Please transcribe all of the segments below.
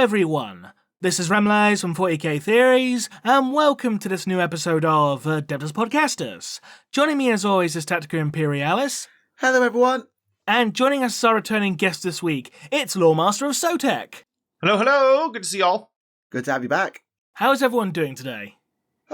everyone. This is Remleiz from 40k Theories, and welcome to this new episode of Adeptus Podcastus. Joining me as always is Tactica Imperialis. Hello everyone. And joining us is our returning guest this week, it's Loremaster of Sotek. Hello, good to see y'all. Good to have you back. How is everyone doing today?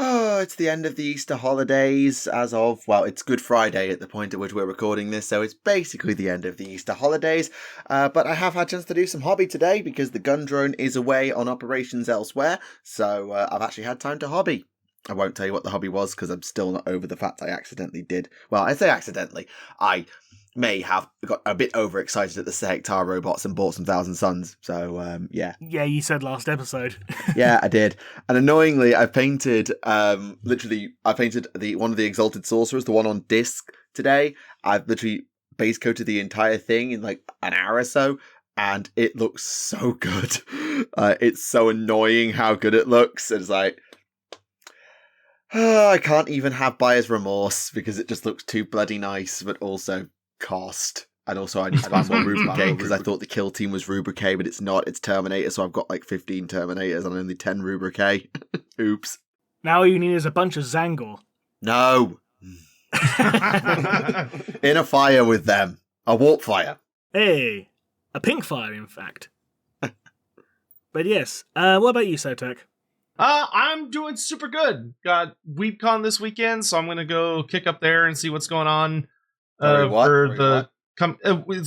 Oh, it's the end of the Easter holidays it's Good Friday at the point at which we're recording this, so it's basically the end of the Easter holidays. But I have had a chance to do some hobby today because the gun drone is away on operations elsewhere, so I've actually had time to hobby. I won't tell you what the hobby was because I'm still not over the fact I accidentally did. Well, I say accidentally. I may have got a bit overexcited at the Hectare robots and bought some Thousand Suns. So, yeah. Yeah, you said last episode. Yeah, I did. And annoyingly, I painted, one of the Exalted Sorcerers, the one on disc today. I've literally base coated the entire thing in like an hour or so, and it looks so good. It's so annoying how good it looks. It's like, I can't even have buyer's remorse because it just looks too bloody nice, but also cost. And also I need to buy more Rubricate because I thought the kill team was Rubricate, but it's not. It's Terminator, so I've got like 15 Terminators and only 10 Rubricate. Oops. Now all you need is a bunch of Zangor. No. In a fire with them. A warp fire. Hey, a pink fire in fact. But yes, what about you, Sotek? I'm doing super good. Got WeebCon this weekend, so I'm gonna go kick up there and see what's going on. It's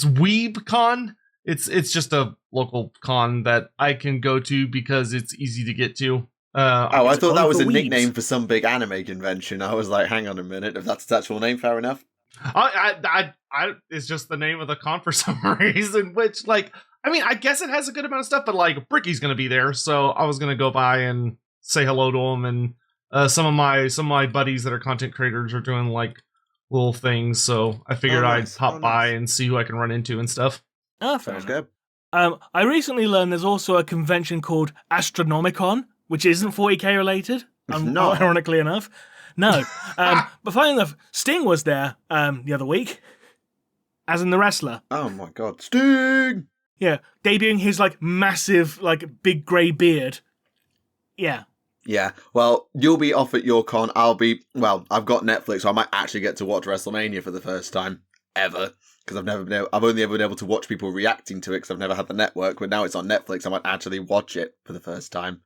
WeebCon. It's just a local con that I can go to because it's easy to get to. I thought that was a nickname for some big anime convention. I was like, hang on a minute, if that's its actual name, fair enough. It's just the name of the con for some reason. Which, like, I mean, I guess it has a good amount of stuff, but like, Bricky's gonna be there, so I was gonna go by and say hello to him, and some of my buddies that are content creators are doing like little things, so I figured I'd pop by and see who I can run into and stuff. Oh, Sounds good. I recently learned there's also a convention called Astronomicon, which isn't 40k related, ironically enough. No. But funny enough, Sting was there the other week, as in the wrestler. Oh my god, Sting! Yeah, debuting his like massive, like big grey beard. Yeah. Yeah, well, you'll be off at your con. I've got Netflix, so I might actually get to watch WrestleMania for the first time ever. Because I've only ever been able to watch people reacting to it because I've never had the network, but now it's on Netflix, I might actually watch it for the first time.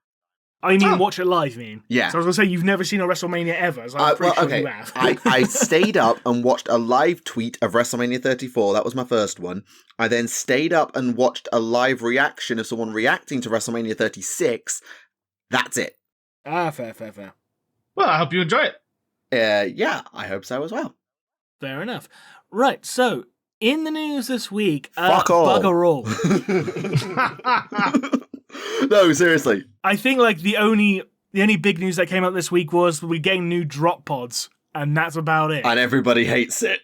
Oh, you mean watch it live, you mean? Yeah. So I was going to say, you've never seen a WrestleMania ever, so I'm pretty sure you have. I stayed up and watched a live tweet of WrestleMania 34. That was my first one. I then stayed up and watched a live reaction of someone reacting to WrestleMania 36. That's it. Ah, fair. Well, I hope you enjoy it. Yeah, I hope so as well. Fair enough. Right, so, in the news this week... Fuck all. Bugger all. No, seriously. I think, like, the only big news that came out this week was we're getting new drop pods, and that's about it. And everybody hates it.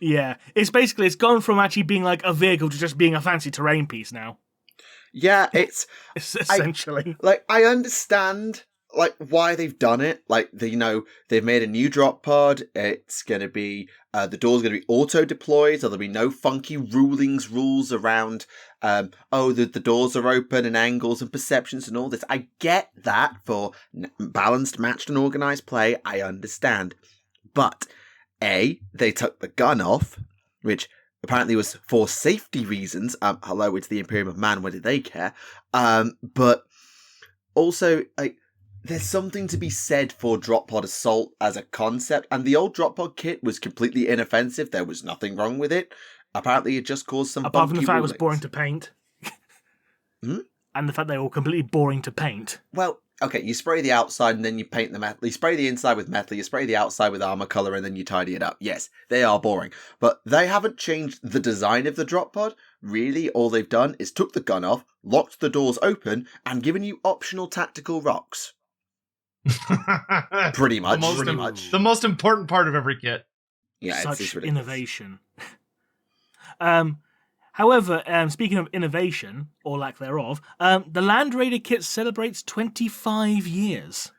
Yeah. It's gone from actually being, like, a vehicle to just being a fancy terrain piece now. Yeah, it's essentially... I understand... why they've done it. They've made a new drop pod. It's going to be, the door's going to be auto-deployed, so there'll be no funky rules around, the doors are open and angles and perceptions and all this. I get that for balanced, matched and organised play. I understand. But, they took the gun off, which apparently was for safety reasons. Hello, it's the Imperium of Man, what did they care? But also, there's something to be said for drop pod assault as a concept, and the old drop pod kit was completely inoffensive. There was nothing wrong with it. Apparently, it just caused some. Apart from the fact it was boring to paint, and the fact they were completely boring to paint. Well, okay, you spray the outside and then you paint the metal. You spray the inside with metal. You spray the outside with armor color, and then you tidy it up. Yes, they are boring, but they haven't changed the design of the drop pod. Really, all they've done is took the gun off, locked the doors open, and given you optional tactical rocks. Pretty much. The most important part of every kit. Yeah, such innovation. However, speaking of innovation, or lack thereof, the Land Raider kit celebrates 25 years.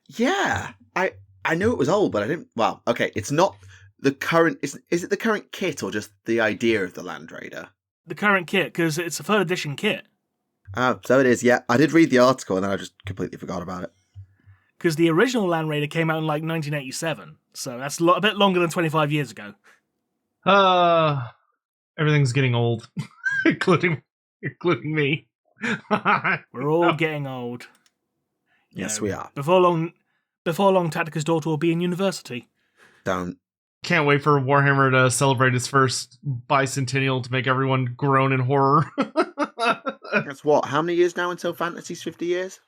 Yeah, I knew it was old, but I didn't... Well, okay, it's not the current... Is it the current kit or just the idea of the Land Raider? The current kit, because it's a 3rd edition kit. Oh, so it is, yeah. I did read the article and then I just completely forgot about it. Because the original Land Raider came out in like 1987, so that's a bit longer than 25 years ago. Everything's getting old, including me. We're all getting old. Yes, we are. Before long, Tactica's daughter will be in university. Don't. Can't wait for Warhammer to celebrate its first bicentennial to make everyone groan in horror. That's what? How many years now until Fantasy's 50 years?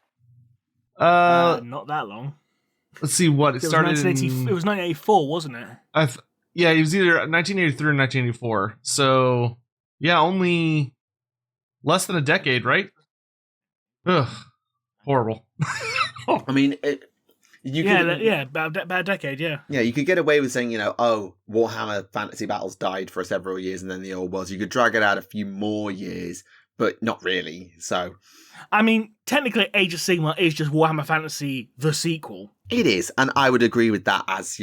Not that long. Let's see what it started. It was 1984, wasn't it? Yeah, it was either 1983 or 1984. So yeah, only less than a decade, right? Ugh, horrible. I mean, about a decade, yeah. Yeah, you could get away with saying, Warhammer Fantasy Battles died for several years and then the old worlds. You could drag it out a few more years, but not really, so... I mean, technically Age of Sigmar is just Warhammer Fantasy, the sequel. It is, and I would agree with that as,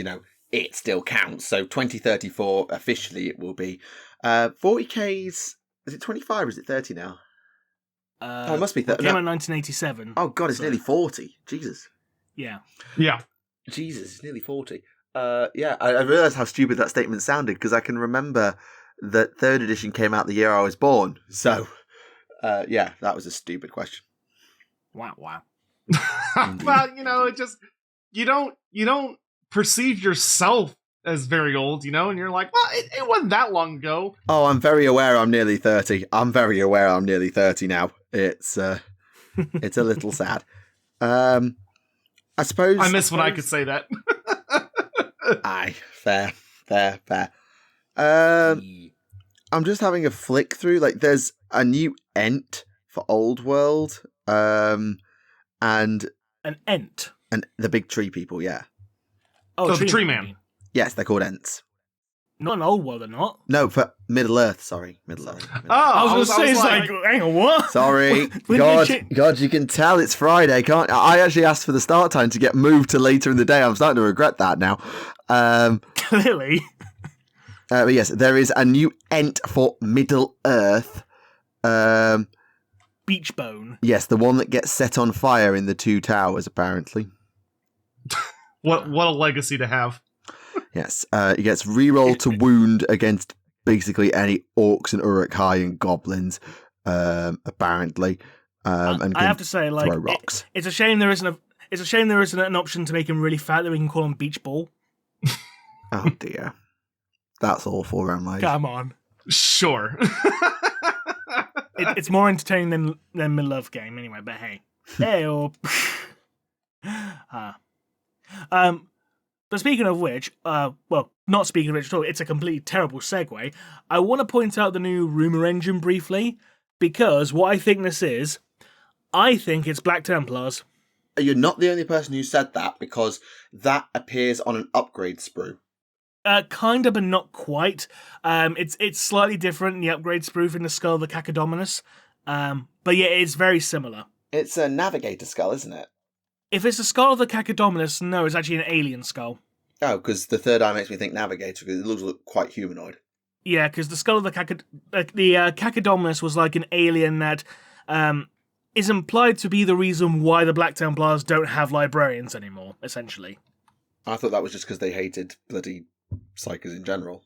it still counts. So 2034, officially it will be. 40K's... Is it 25 or is it 30 now? It must be 30. It came out in 1987. Oh, God, it's nearly 40. Jesus. Yeah. Jesus, it's nearly 40. Yeah, I realised how stupid that statement sounded because I can remember that 3rd edition came out the year I was born. So, yeah, that was a stupid question. Wow. Well, it just you don't perceive yourself as very old, and you're like, well, it wasn't that long ago. Oh, I'm very aware I'm nearly 30. I'm very aware I'm nearly 30 now. It's a little sad. I suppose I miss when I could say that. Aye, fair. I'm just having a flick through. Like, there's a new Ent for Old World, and an Ent, and the big tree people. Yeah. Oh, so the Tree Man. Yes, they're called Ents. Not an Old World, they're not. No, for Middle Earth. Sorry, Middle Earth. Oh, I was going to say, hang on, what? Sorry, God, you can tell it's Friday, can't I? Actually asked for the start time to get moved to later in the day. I'm starting to regret that now. Clearly. But yes, there is a new Ent for Middle Earth. Beachbone. Yes, the one that gets set on fire in the Two Towers, apparently. What a legacy to have. Yes, he gets reroll to wound against basically any orcs and Uruk-hai and goblins, apparently. And I have to say, like, throw rocks. It's a shame there isn't an option to make him really fat that we can call him Beach Ball. Oh dear, that's awful, Remleiz. Come on, sure. It's more entertaining than my love game, anyway. But hey, But speaking of which, not speaking of which at all, it's a completely terrible segue. I want to point out the new rumor engine briefly, because what I think this is, I think it's Black Templars. You're not the only person who said that, because that appears on an upgrade sprue. Kind of, but not quite. It's slightly different in the upgrade sprue from the Skull of the Cacodominus. But yeah, it's very similar. It's a navigator skull, isn't it? If it's the Skull of the Cacodominus, no, it's actually an alien skull. Oh, because the third eye makes me think navigator, because it looks quite humanoid. Yeah, because the Skull of the Cacodominus was like an alien that is implied to be the reason why the Black Templars don't have librarians anymore, essentially. I thought that was just because they hated bloody psychers in general.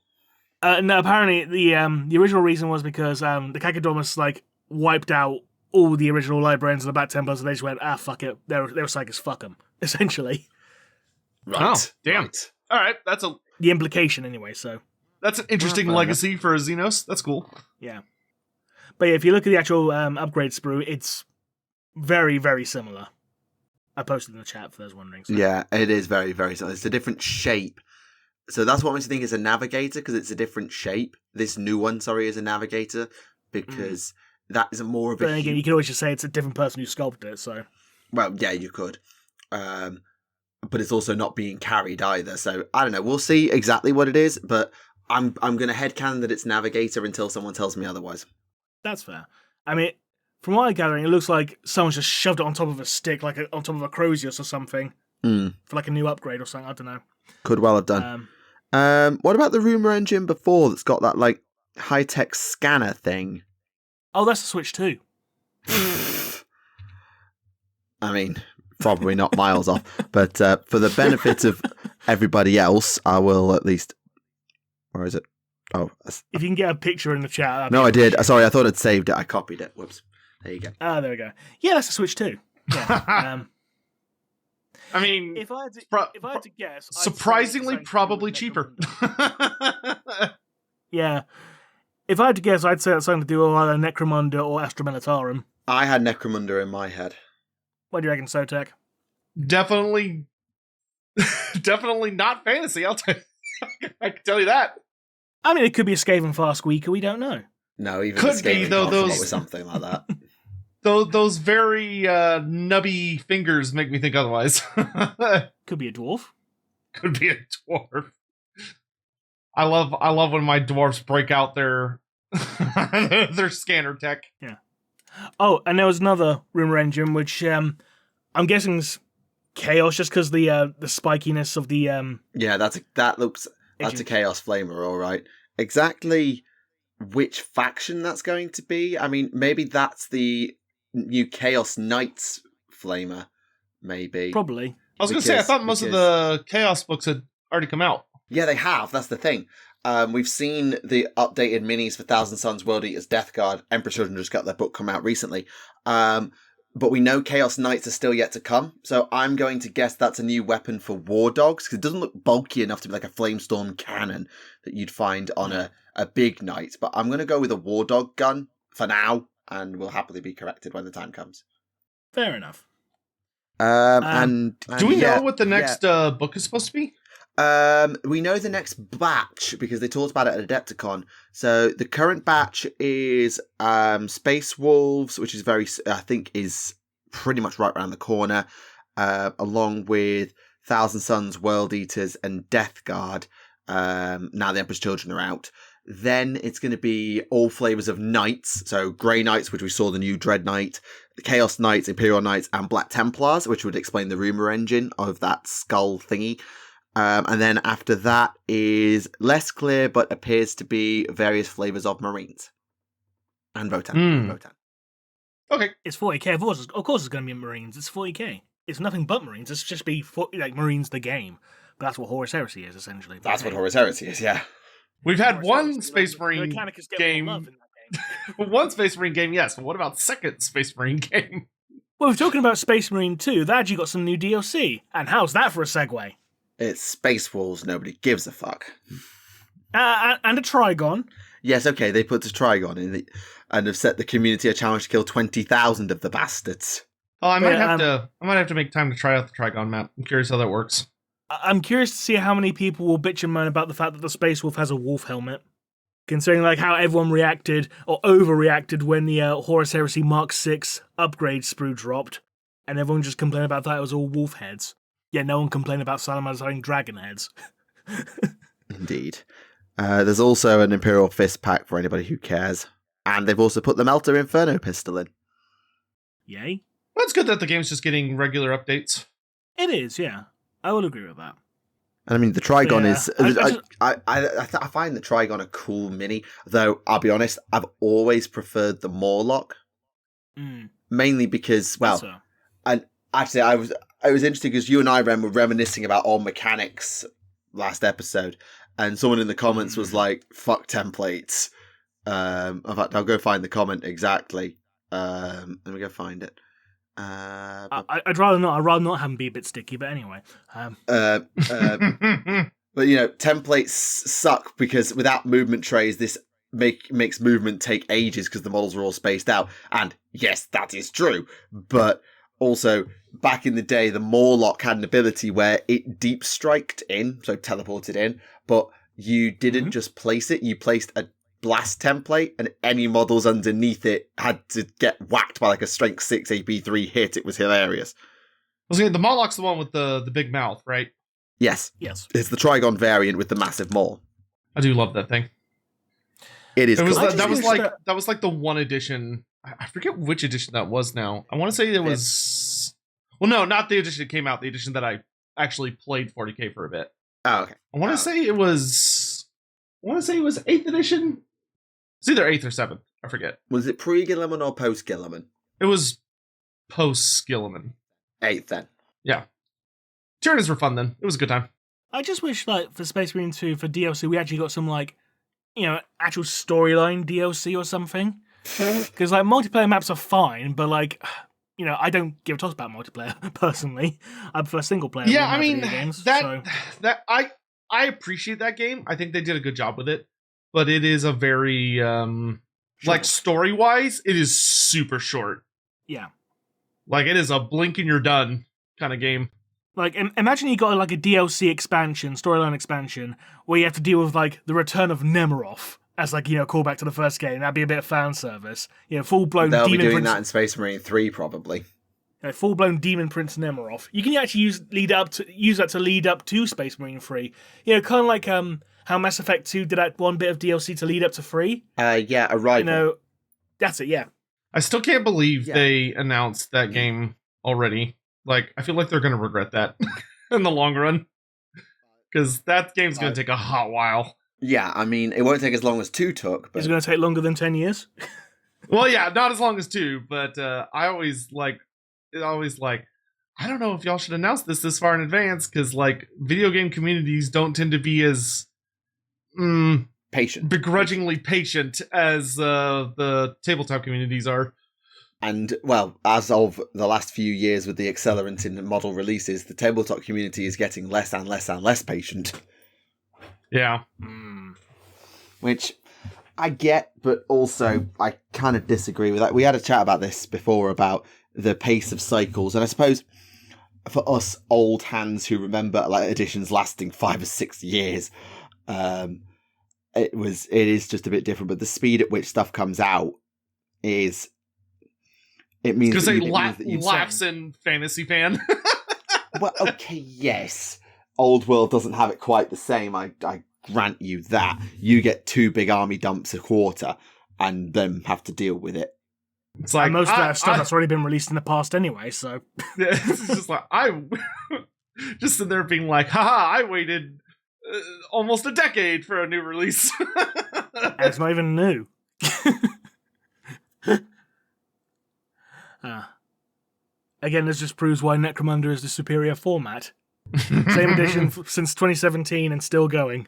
No, apparently the original reason was because the Cacodominus wiped out all the original librarians of the Black Templars, and they just went, fuck it, they're psychers, fuck them, essentially. Right. Oh, damn. Right. All right, the implication anyway, so. That's an interesting legacy for Xenos. That's cool. Yeah. But yeah, if you look at the actual upgrade sprue, it's very, very similar. I posted in the chat for those wondering. So. Yeah, it is very, very similar. It's a different shape. So that's what makes me think it's a navigator, because it's a different shape. This new one, is a navigator, because that is more of a... But then again, you can always just say it's a different person who sculpted it, so... Well, yeah, you could. But it's also not being carried either, so I don't know. We'll see exactly what it is, but I'm going to headcanon that it's navigator until someone tells me otherwise. That's fair. I mean, from what I'm gathering, it looks like someone's just shoved it on top of a stick, on top of a Crozius or something, for a new upgrade or something, I don't know. Could well have done. What about the rumor engine before that's got that, high-tech scanner thing? Oh, that's the Switch 2. I mean, probably not miles off, but for the benefit of everybody else, I will at least. Where is it? Oh, if you can get a picture in the chat. No, I did. Sorry, I thought I'd saved it. I copied it. Whoops. There you go. Ah, there we go. Yeah, that's a Switch too. Yeah. I mean, if I had to guess, surprisingly, probably cheaper. Yeah. If I had to guess, I'd say it's something to do with either Necromunda or Astra Militarum. I had Necromunda in my head. What do you reckon, Sotek? Definitely not fantasy. I can tell you that. I mean, it could be a Skaven Fast Squeaker. We don't know. No, even could be though. Those with something like that. Those very nubby fingers make me think otherwise. Could be a dwarf. Could be a dwarf. I love when my dwarves break out their their scanner tech. Yeah. Oh, and there was another rumor engine, which I'm guessing is chaos, just because the spikiness of the Yeah, that's a chaos flamer, all right. Exactly which faction that's going to be? I mean, maybe that's the new Chaos Knights flamer. Maybe. Probably. I was going to say, I thought most of the Chaos books had already come out. Yeah, they have. That's the thing. We've seen the updated minis for Thousand Sons, World Eaters, Death Guard. Emperor Children just got their book come out recently. But we know Chaos Knights are still yet to come. So I'm going to guess that's a new weapon for War Dogs, because it doesn't look bulky enough to be like a Flamestorm cannon that you'd find on a big knight. But I'm going to go with a War Dog gun for now, and we'll happily be corrected when the time comes. Fair enough. And do we know what the next book is supposed to be? We know the next batch because they talked about it at Adepticon. So the current batch is Space Wolves, which is I think is pretty much right around the corner, along with Thousand Sons, World Eaters, and Death Guard. Now the Emperor's Children are out. Then it's going to be all flavors of Knights. So Grey Knights, which we saw the new Dread Knight, the Chaos Knights, Imperial Knights, and Black Templars, which would explain the rumor engine of that skull thingy. And then after that is less clear, but appears to be various flavors of Marines. And Votan. Okay. It's 40k. Of course it's going to be Marines. It's 40k. It's nothing but Marines. It's just be like Marines the game. But that's what Horus Heresy is, essentially. That's what Horus Heresy is, yeah. We've had one Space Marine game. One Space Marine game, yes. But what about second Space Marine game? Well, we're talking about Space Marine 2. They actually got some new DLC. And how's that for a segue? It's Space Wolves. Nobody gives a fuck. And a Trigon. Yes, okay, they put the Trigon in and have set the community a challenge to kill 20,000 of the bastards. Oh, I might have to make time to try out the Trigon map. I'm curious how that works. I'm curious to see how many people will bitch and moan about the fact that the Space Wolf has a wolf helmet. Considering like how everyone reacted or overreacted when the Horus Heresy Mark 6 upgrade sprue dropped, and everyone just complained about that it was all wolf heads. Yeah, no one complained about salamanders having dragon heads. Indeed. There's also an Imperial Fist pack for anybody who cares. And they've also put the Melter Inferno pistol in. Yay. Well, it's good that the game's just getting regular updates. It is, yeah. I will agree with that. And I mean, the Trigon is... I find the Trigon a cool mini, though, I'll be honest, I've always preferred the Morlock. Mainly because, well... So. And actually, I was interested because you and I, Rem, were reminiscing about old mechanics last episode, and someone in the comments was like, fuck templates. In fact, I'll go find the comment exactly. Let me go find it. I'd rather not. I'd rather not have them be a bit sticky, but anyway. But, templates suck because without movement trays, this makes movement take ages because the models are all spaced out. And yes, that is true. But also, back in the day, the Morlock had an ability where it deep striked in, so teleported in, but you didn't just place it, you placed a blast template, and any models underneath it had to get whacked by like a strength 6 AP3 hit. It was hilarious. The Morlock's the one with the big mouth, right? Yes. It's the Trigon variant with the massive maw. I do love that thing. It is. That was like the one edition. I forget which edition that was now. I want to say it was... Well, no, not the edition that came out. The edition that I actually played 40k for a bit. Oh, okay. I want to say it was 8th edition. It's either 8th or 7th. I forget. Was it pre-Guilliman or post-Guilliman? It was post Skilliman. 8th then. Yeah. Tyranids were fun then. It was a good time. I just wish, like, for Space Marine 2, for DLC, we actually got some, like, actual storyline DLC or something. Because, like, multiplayer maps are fine, but, like, I don't give a toss about multiplayer, personally. I prefer single player. Yeah, I mean, games, that I appreciate that game. I think they did a good job with it. But it is a very, like, story-wise, it is super short. Yeah. Like, it is a blink and you're done kind of game. Like, imagine you got, like, a DLC expansion, storyline expansion, where you have to deal with, like, the return of Nemiroff as, like, callback to the first game. That'd be a bit of fan service. Full-blown They'll Demon be doing Prince... that in Space Marine 3, probably. Full-blown Demon Prince Nemiroff. You can actually use that to lead up to Space Marine 3. Kind of like how Mass Effect 2 did that one bit of DLC to lead up to 3. Yeah, Arrival. That's it, yeah. I still can't believe they announced that game already. Like, I feel like they're going to regret that in the long run. Because that game's going to take a hot while. Yeah, I mean, it won't take as long as 2 took. But... Is it going to take longer than 10 years? Well, yeah, not as long as 2, but I always I don't know if y'all should announce this far in advance, because, like, video game communities don't tend to be as begrudgingly patient as the tabletop communities are. And, well, as of the last few years with the accelerant in model releases, the tabletop community is getting less and less and less patient. Yeah. Which I get, but also I kind of disagree with that. We had a chat about this before, about the pace of cycles. And I suppose for us old hands who remember, like, editions lasting 5 or 6 years, it is just a bit different. But the speed at which stuff comes out is... It means because they laughs in Fantasy Fan. Well, okay, yes. Old World doesn't have it quite the same. I grant you that. You get 2 big army dumps a quarter and then have to deal with it. It's like, and most of that stuff that's already been released in the past anyway, so... It's just like, I just sitting there being like, haha, I waited almost a decade for a new release. And it's not even new. Again, this just proves why Necromunda is the superior format. Same edition since 2017 and still going.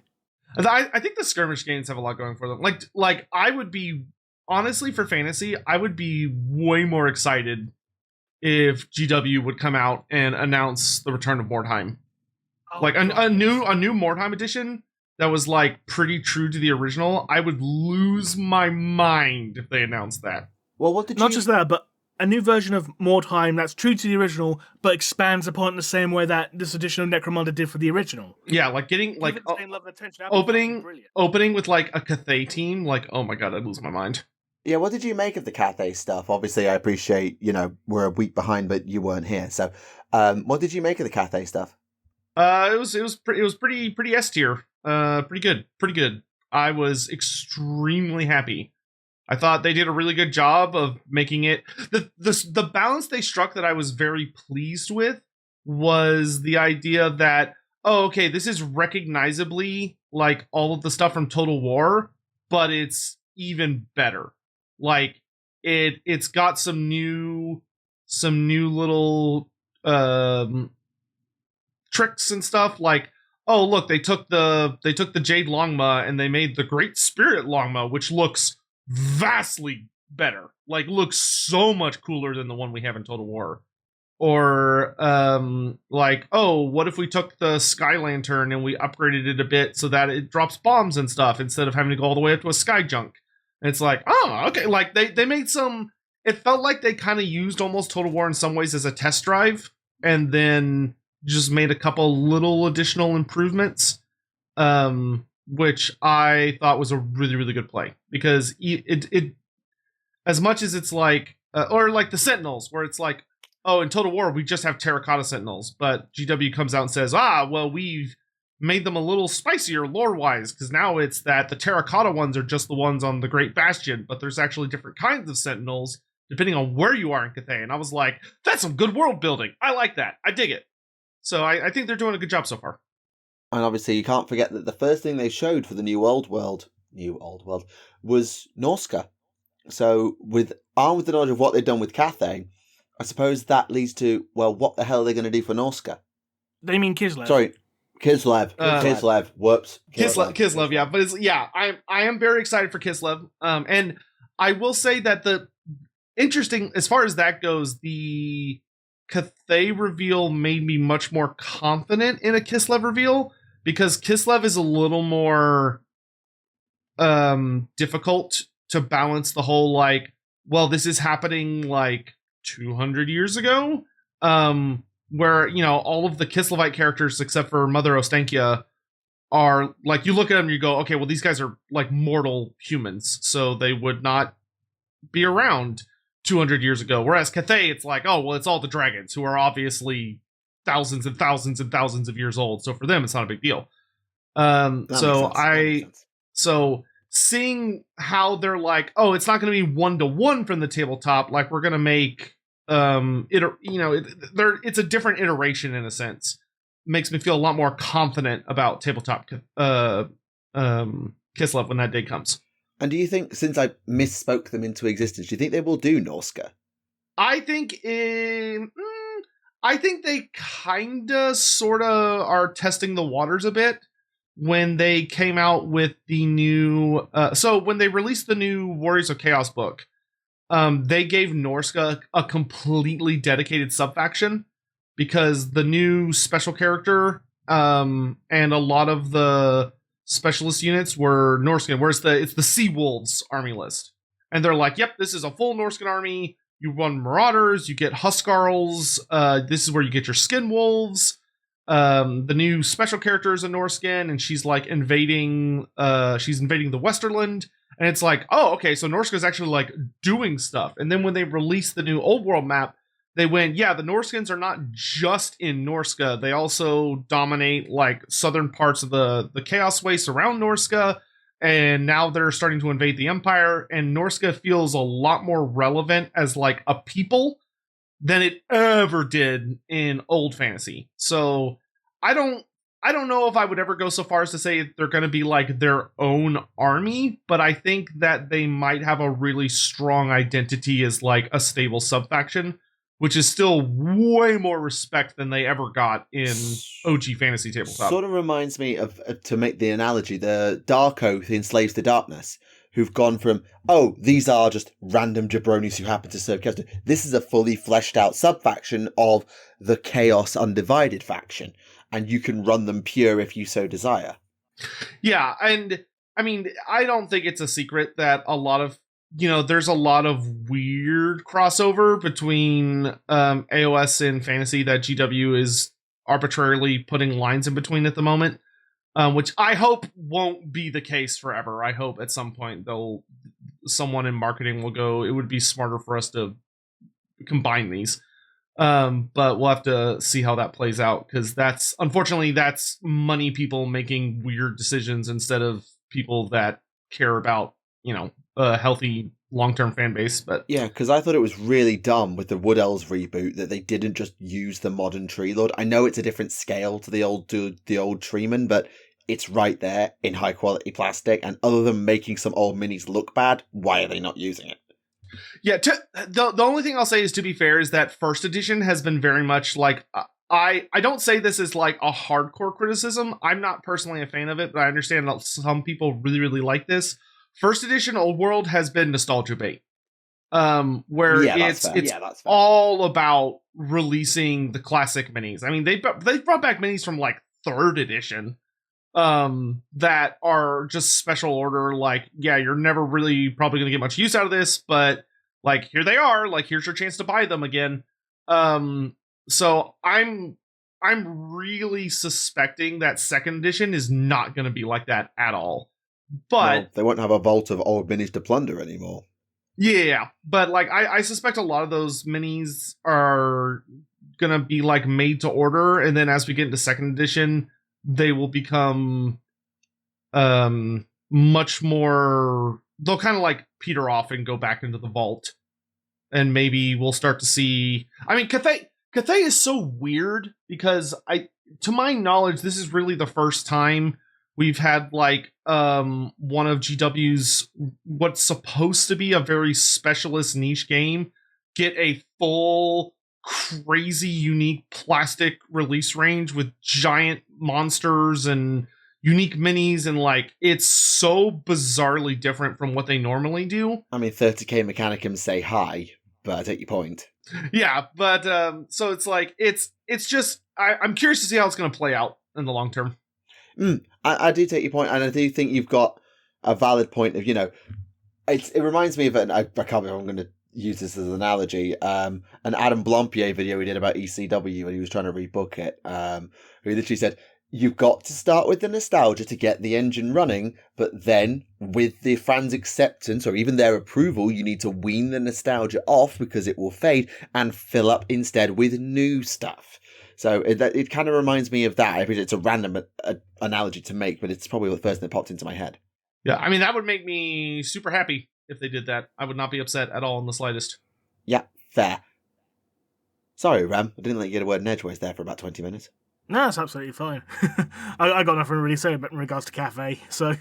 I think the skirmish games have a lot going for them. Like I would be, honestly, for fantasy, I would be way more excited if GW would come out and announce the return of Mordheim. Like a new Mordheim edition that was, like, pretty true to the original. I would lose my mind if they announced that. Well, what did Not just that, but a new version of Mordheim that's true to the original, but expands upon it the same way that this edition of Necromunda did for the original. Yeah, like getting, like, opening with, like, a Cathay team. Like, oh my god, I'd lose my mind. Yeah, what did you make of the Cathay stuff? Obviously, I appreciate, we're a week behind, but you weren't here. So, what did you make of the Cathay stuff? It was pretty S tier. Pretty good. I was extremely happy. I thought they did a really good job of making it... The balance they struck that I was very pleased with was the idea that, oh, okay, this is recognizably, like, all of the stuff from Total War, but it's even better. Like, it's got some new little tricks and stuff, like, oh, look, they took the Jade Longma and they made the Great Spirit Longma, which looks vastly better, like, looks so much cooler than the one we have in Total War. Or like, oh, what if we took the Sky Lantern and we upgraded it a bit so that it drops bombs and stuff instead of having to go all the way up to a Sky Junk? And it's like, oh, okay, like they made some... It felt like they kind of used almost Total War in some ways as a test drive, and then just made a couple little additional improvements. Which I thought was a really, really good play, because it as much as it's like, or like the Sentinels, where it's like, oh, in Total War, we just have Terracotta Sentinels, but GW comes out and says, well, we've made them a little spicier lore-wise, because now it's that the Terracotta ones are just the ones on the Great Bastion, but there's actually different kinds of Sentinels, depending on where you are in Cathay. And I was like, that's some good world building. I like that. I dig it. So I think they're doing a good job so far. And obviously, you can't forget that the first thing they showed for the New Old World was Norska. So, armed with the knowledge of what they've done with Cathay, I suppose that leads to, well, what the hell are they going to do for Norsca? They mean Kislev. Sorry, Kislev. Kislev. Whoops. Kislev, yeah. But I am very excited for Kislev. And I will say that the interesting, as far as that goes, the Cathay reveal made me much more confident in a Kislev reveal, because Kislev is a little more difficult to balance the whole, like, well, this is happening like 200 years ago, where, you know, all of the Kislevite characters except for Mother Ostankia are like, you look at them and you go, okay, well, these guys are like mortal humans, so they would not be around 200 years ago. Whereas Cathay, it's like, oh, well, it's all the dragons who are obviously thousands and thousands and thousands of years old, so for them it's not a big deal. So seeing how they're like, oh, it's not going to be 1-to-1 from the tabletop, like we're going to make it's a different iteration in a sense, makes me feel a lot more confident about tabletop Kislev when that day comes. And do you think, since I misspoke them into existence, do you think they will do Norsca? I think they kinda sorta are testing the waters a bit when they came out with the new so when they released the new Warriors of Chaos book, they gave Norsca a completely dedicated subfaction, because the new special character and a lot of the specialist units were Norscan, whereas it's the Sea Wolves army list. And they're like, yep, this is a full Norscan army. You run Marauders, you get Huskarls, this is where you get your Skin Wolves. The new special character is a Norscan, and she's like invading the Westerland. And it's like, oh, okay, so Norsca is actually like doing stuff. And then when they released the new Old World map, they went, yeah, the Norscans are not just in Norsca. They also dominate like southern parts of the Chaos Waste around Norsca. And now they're starting to invade the Empire. And Norsca feels a lot more relevant as like a people than it ever did in old fantasy. So I don't know if I would ever go so far as to say they're going to be like their own army, but I think that they might have a really strong identity as like a stable subfaction, which is still way more respect than they ever got in OG fantasy tabletop. Sort of reminds me of, to make the analogy, the Dark Oath in Slaves to Darkness, who've gone from, oh, these are just random jabronis who happen to serve Chaos. This is a fully fleshed out subfaction of the Chaos Undivided faction, and you can run them pure if you so desire. Yeah, and I mean, I don't think it's a secret that there's a lot of weird crossover between AOS and fantasy that GW is arbitrarily putting lines in between at the moment, which I hope won't be the case forever. I hope at some point someone in marketing will go, it would be smarter for us to combine these. But we'll have to see how that plays out, because that's money people making weird decisions instead of people that care about, a healthy long-term fan base. But yeah, because I thought it was really dumb with the Wood Elves reboot that they didn't just use the modern Tree Lord. I know it's a different scale to the old Treeman, but it's right there in high quality plastic. And other than making some old minis look bad, why are they not using it? Yeah, the only thing I'll say is, to be fair, is that first edition has been very much like, I don't say this as like a hardcore criticism. I'm not personally a fan of it, but I understand that some people really, really like this. First edition Old World has been nostalgia bait, where it's all about releasing the classic minis. I mean, they brought back minis from like third edition that are just special order. Like, yeah, you're never really probably going to get much use out of this, but like, here they are. Like, here's your chance to buy them again. So I'm really suspecting that second edition is not going to be like that at all. But no, they won't have a vault of old minis to plunder anymore. Yeah, but like I suspect a lot of those minis are gonna be like made to order, and then as we get into second edition, they will become much more. They'll kind of like peter off and go back into the vault, and maybe we'll start to see. I mean, Cathay is so weird because to my knowledge, this is really the first time We've had like one of GW's what's supposed to be a very specialist niche game get a full crazy unique plastic release range with giant monsters and unique minis, and like it's so bizarrely different from what they normally do. I mean, 30k Mechanicums say hi, but I take your point. Yeah, but so it's like it's just I'm curious to see how it's going to play out in the long term. I do take your point, and I do think you've got a valid point of, it reminds me of I can't believe I'm going to use this as an analogy. An Adam Blompier video we did about ECW when he was trying to rebook it. He literally said, you've got to start with the nostalgia to get the engine running, but then with the fans' acceptance or even their approval, you need to wean the nostalgia off because it will fade and fill up instead with new stuff. So it kind of reminds me of that. I mean, it's a random analogy to make, but it's probably the first thing that popped into my head. Yeah, I mean, that would make me super happy if they did that. I would not be upset at all in the slightest. Yeah, fair. Sorry, Ram. I didn't let you get a word in edgeways there for about 20 minutes. No, that's absolutely fine. I got nothing to really say in regards to Cathay, so,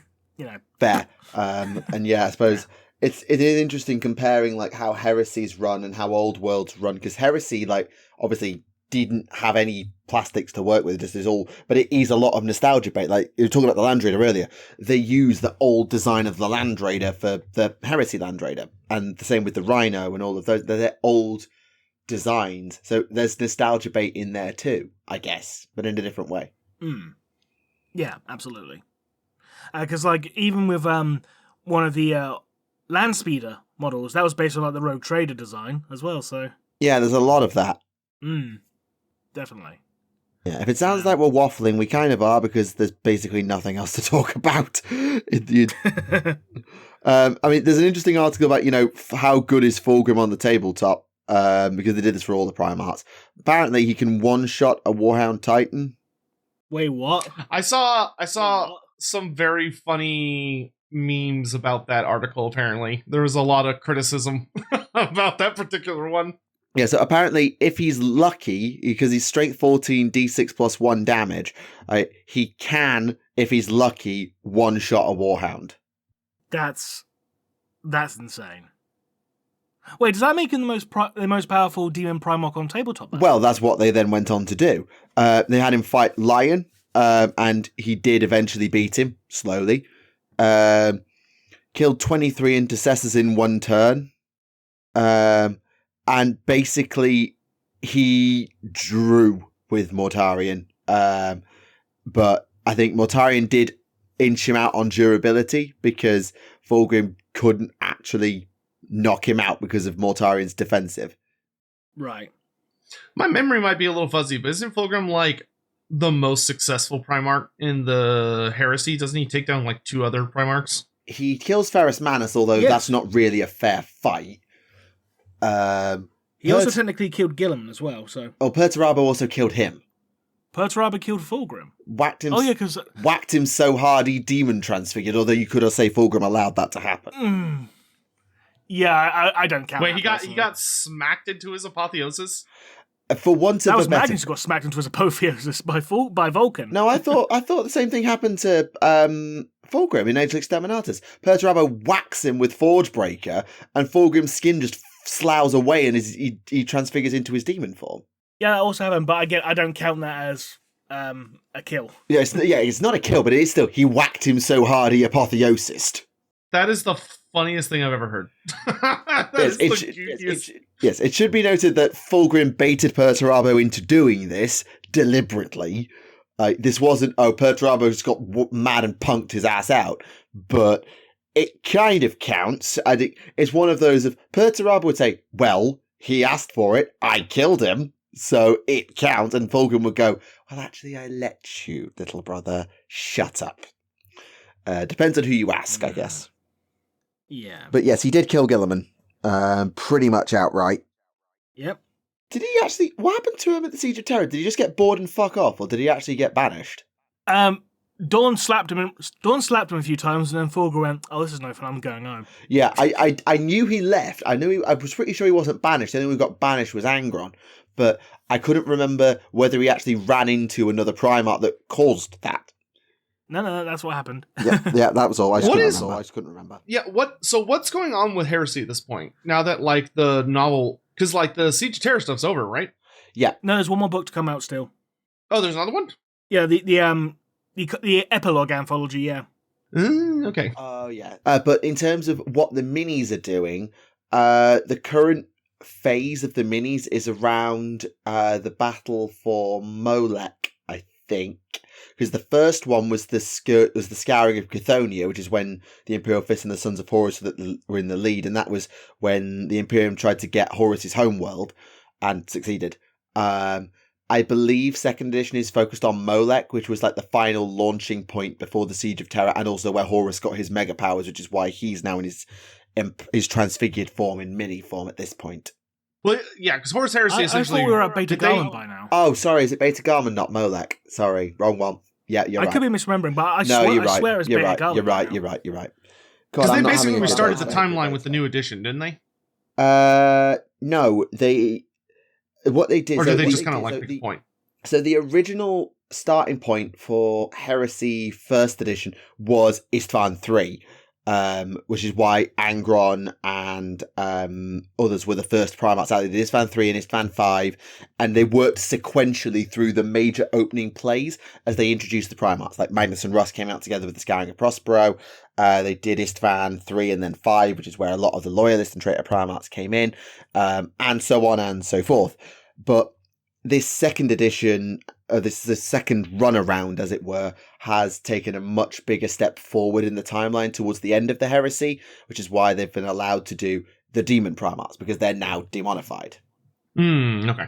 Fair. And yeah, I suppose it is interesting comparing like how Heresy's run and how Old World's run, because Heresy, like, obviously didn't have any plastics to work with, just is all, but it is a lot of nostalgia bait. Like you were talking about the Land Raider earlier, they use the old design of the Land Raider for the Heresy Land Raider, and the same with the Rhino and all of those. They're old designs, so there's nostalgia bait in there too, I guess, but in a different way. Yeah, absolutely. Because like even with one of the Land Speeder models, that was based on like the Rogue Trader design as well. So yeah, there's a lot of that. Definitely. Yeah, if it sounds like we're waffling, we kind of are, because there's basically nothing else to talk about. I mean, there's an interesting article about, how good is Fulgrim on the tabletop, because they did this for all the Primarchs. Apparently, he can one-shot a Warhound Titan. Wait, what? I saw some very funny memes about that article, apparently. There was a lot of criticism about that particular one. Yeah, so apparently if he's lucky, because he's strength 14, d6 plus 1 damage, he can, if he's lucky, one-shot a Warhound. That's insane. Wait, does that make him the most powerful demon Primarch on tabletop? Then? Well, that's what they then went on to do. They had him fight Lion, and he did eventually beat him, slowly. Killed 23 intercessors in one turn. And basically, he drew with Mortarion. But I think Mortarion did inch him out on durability, because Fulgrim couldn't actually knock him out because of Mortarion's defensive. Right. My memory might be a little fuzzy, but isn't Fulgrim like the most successful Primarch in the Heresy? Doesn't he take down like 2 other Primarchs? He kills Ferrus Manus, although that's not really a fair fight. He also technically killed Gilliman as well, so... Oh, Perturabo also killed him. Perturabo killed Fulgrim? Whacked him. Oh, yeah, because... Whacked him so hard he demon transfigured, although you could say Fulgrim allowed that to happen. Yeah, I don't count. Wait, he got smacked into his apotheosis? For want of a better... Magnus who got smacked into his apotheosis by Vulcan. No, I thought the same thing happened to Fulgrim in Age of Exterminatus. Perturabo whacks him with Forgebreaker, and Fulgrim's skin just sloughs away, and he transfigures into his demon form. Yeah, that also happened, but I don't count that as a kill. Yeah, it's not a kill, but it is still, he whacked him so hard he apotheosised. That is the funniest thing I've ever heard. Yes, it should be noted that Fulgrim baited Perturabo into doing this deliberately. This wasn't, Perturabo just got mad and punked his ass out, but it kind of counts. I think it's one of those of, Perturabo would say, well, he asked for it, I killed him, so it counts, and Fulgrim would go, well, actually, I let you, little brother, shut up. Depends on who you ask, I guess. Yeah. But yes, he did kill Gilliman, pretty much outright. Yep. Did he actually, what happened to him at the Siege of Terror? Did he just get bored and fuck off, or did he actually get banished? Dawn slapped him a few times, and then Fulgrim went, oh, this is no fun, I'm going home. Yeah, I knew he left. I was pretty sure he wasn't banished. The only one who got banished was Angron. But I couldn't remember whether he actually ran into another Primarch that caused that. No, that's what happened. Yeah, that was all. I just couldn't remember. Yeah, what's going on with Heresy at this point? Now that like the novel, because like the Siege of Terror stuff's over, right? Yeah. No, there's one more book to come out still. Oh, there's another one? Yeah, the epilogue anthology, yeah. Okay. Oh, yeah. But in terms of what the minis are doing, the current phase of the minis is around the battle for Molech, I think. Because the first one was the Scouring of Chthoniya, which is when the Imperial Fist and the Sons of Horus were in the lead, and that was when the Imperium tried to get Horus's homeworld and succeeded. I believe second edition is focused on Molech, which was like the final launching point before the Siege of Terror, and also where Horus got his mega powers, which is why he's now in his transfigured form, in mini form at this point. Well, yeah, because Horus Heresy essentially... I thought we were at Beta Garland by now. Oh, sorry, is it Beta Garland, not Molech? Sorry, wrong one. Yeah, you're right. I could be misremembering, but I swear it's Beta Garland. You're right. Because they basically restarted the timeline with the new edition, didn't they? No, what they did... Or did they just kind of like the point? So the original starting point for Heresy First Edition was Istvan 3, which is why Angron and others were the first Primarchs out. They did Istvan 3 and Istvan 5, and they worked sequentially through the major opening plays as they introduced the Primarchs. Like Magnus and Russ came out together with the Scouring of Prospero. They did Istvan 3 and then 5, which is where a lot of the Loyalist and Traitor Primarchs came in, and so on and so forth. But this second edition, the second run around, as it were, has taken a much bigger step forward in the timeline towards the end of the Heresy, which is why they've been allowed to do the Demon Primarchs, because they're now demonified. Okay.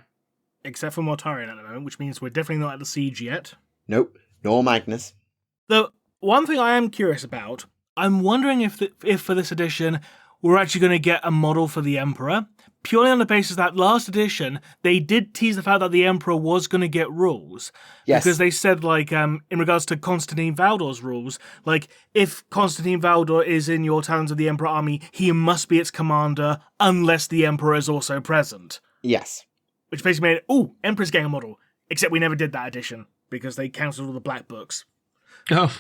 Except for Mortarion at the moment, which means we're definitely not at the Siege yet. Nope, nor Magnus. Though, one thing I am curious about, I'm wondering if for this edition, we're actually going to get a model for the Emperor, purely on the basis that last edition, they did tease the fact that the Emperor was going to get rules. Yes. Because they said, like, in regards to Constantine Valdor's rules, like, if Constantine Valdor is in your Talons of the Emperor army, he must be its commander, unless the Emperor is also present. Yes. Which basically made, Emperor's getting a model. Except we never did that edition, because they cancelled all the black books. Oh.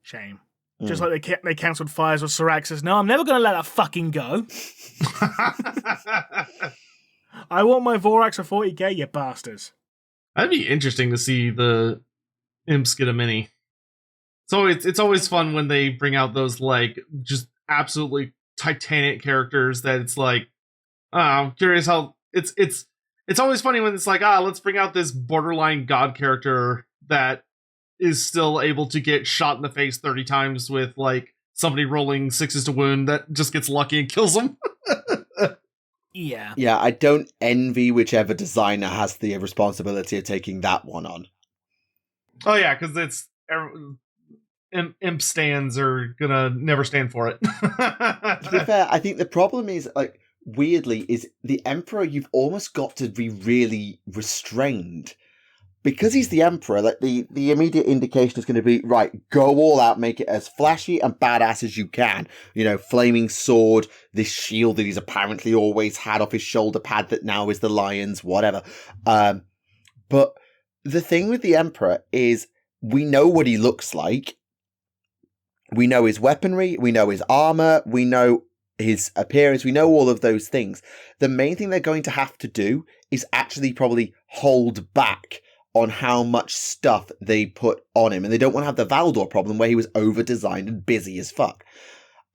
Shame. Just like they cancelled Fires with Syraxis. No, I'm never going to let that fucking go. I want my Vorax for 40k, you bastards. That'd be interesting to see the Imps get a mini. So it's always fun when they bring out those, like, just absolutely titanic characters that it's like, I'm curious how... It's always funny when it's like, let's bring out this borderline god character that is still able to get shot in the face 30 times with, like, somebody rolling 6s to wound that just gets lucky and kills them. Yeah. Yeah, I don't envy whichever designer has the responsibility of taking that one on. Oh, yeah, because it's... Imp stands are gonna never stand for it. To be fair, I think the problem is, like, weirdly, is the Emperor, you've almost got to be really restrained. Because he's the Emperor, like the immediate indication is going to be, right, go all out, make it as flashy and badass as you can. You know, flaming sword, this shield that he's apparently always had off his shoulder pad that now is the lion's, whatever. But the thing with the Emperor is we know what he looks like. We know his weaponry, we know his armor, we know his appearance, we know all of those things. The main thing they're going to have to do is actually probably hold back on how much stuff they put on him. And they don't want to have the Valdor problem where he was over-designed and busy as fuck.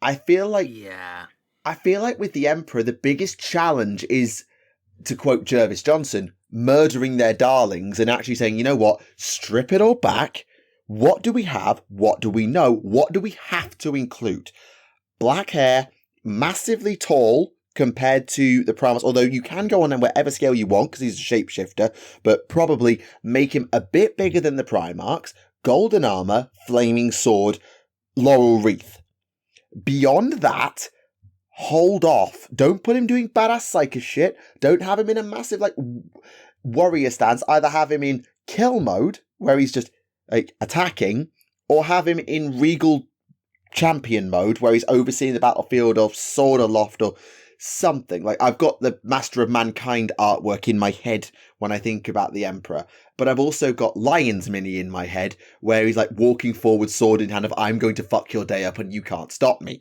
I feel like with the Emperor, the biggest challenge is, to quote Jervis Johnson, murdering their darlings and actually saying, you know what, strip it all back. What do we have? What do we know? What do we have to include? Black hair, massively tall, compared to the Primarchs, although you can go on them whatever scale you want because he's a shapeshifter, but probably make him a bit bigger than the Primarchs, golden armor, flaming sword, laurel wreath. Beyond that, hold off. Don't put him doing badass psycho shit. Don't have him in a massive, like, warrior stance. Either have him in kill mode, where he's just, like, attacking, or have him in regal champion mode, where he's overseeing the battlefield or sword aloft or something. Like, I've got the Master of Mankind artwork in my head when I think about the Emperor. But I've also got Lion's Mini in my head, where he's like walking forward, sword in hand, of I'm going to fuck your day up and you can't stop me.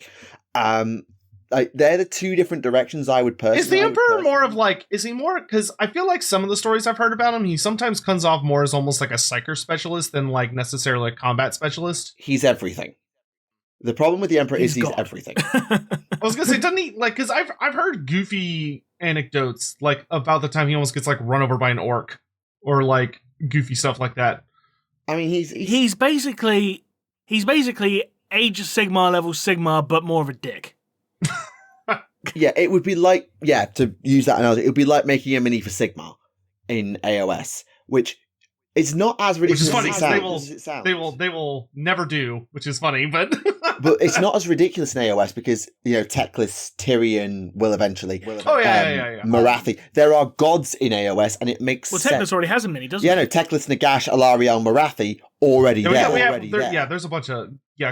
They're the two different directions I would personally. Is the Emperor more of like? Is he more? Because I feel like some of the stories I've heard about him, he sometimes comes off more as almost like a psyker specialist than like necessarily a combat specialist. He's everything. The problem with the Emperor is he's God. everything. I was gonna say, doesn't he like? Because I've heard goofy anecdotes like about the time he almost gets like run over by an orc or like goofy stuff like that. I mean, he's basically Age of Sigmar level Sigmar, but more of a dick. Yeah, it would be like, to use that analogy, it would be like making a mini for Sigmar in AOS, which is not as ridiculous as it sounds. They will never do, which is funny, but but it's not as ridiculous in AOS because, Teclis, Tyrion will eventually. Morathi. There are gods in AOS, and it makes sense. Teclis already has a mini, doesn't it? Yeah, no, Teclis, Nagash, Alariel, Morathi, already there. Yeah, there's a bunch of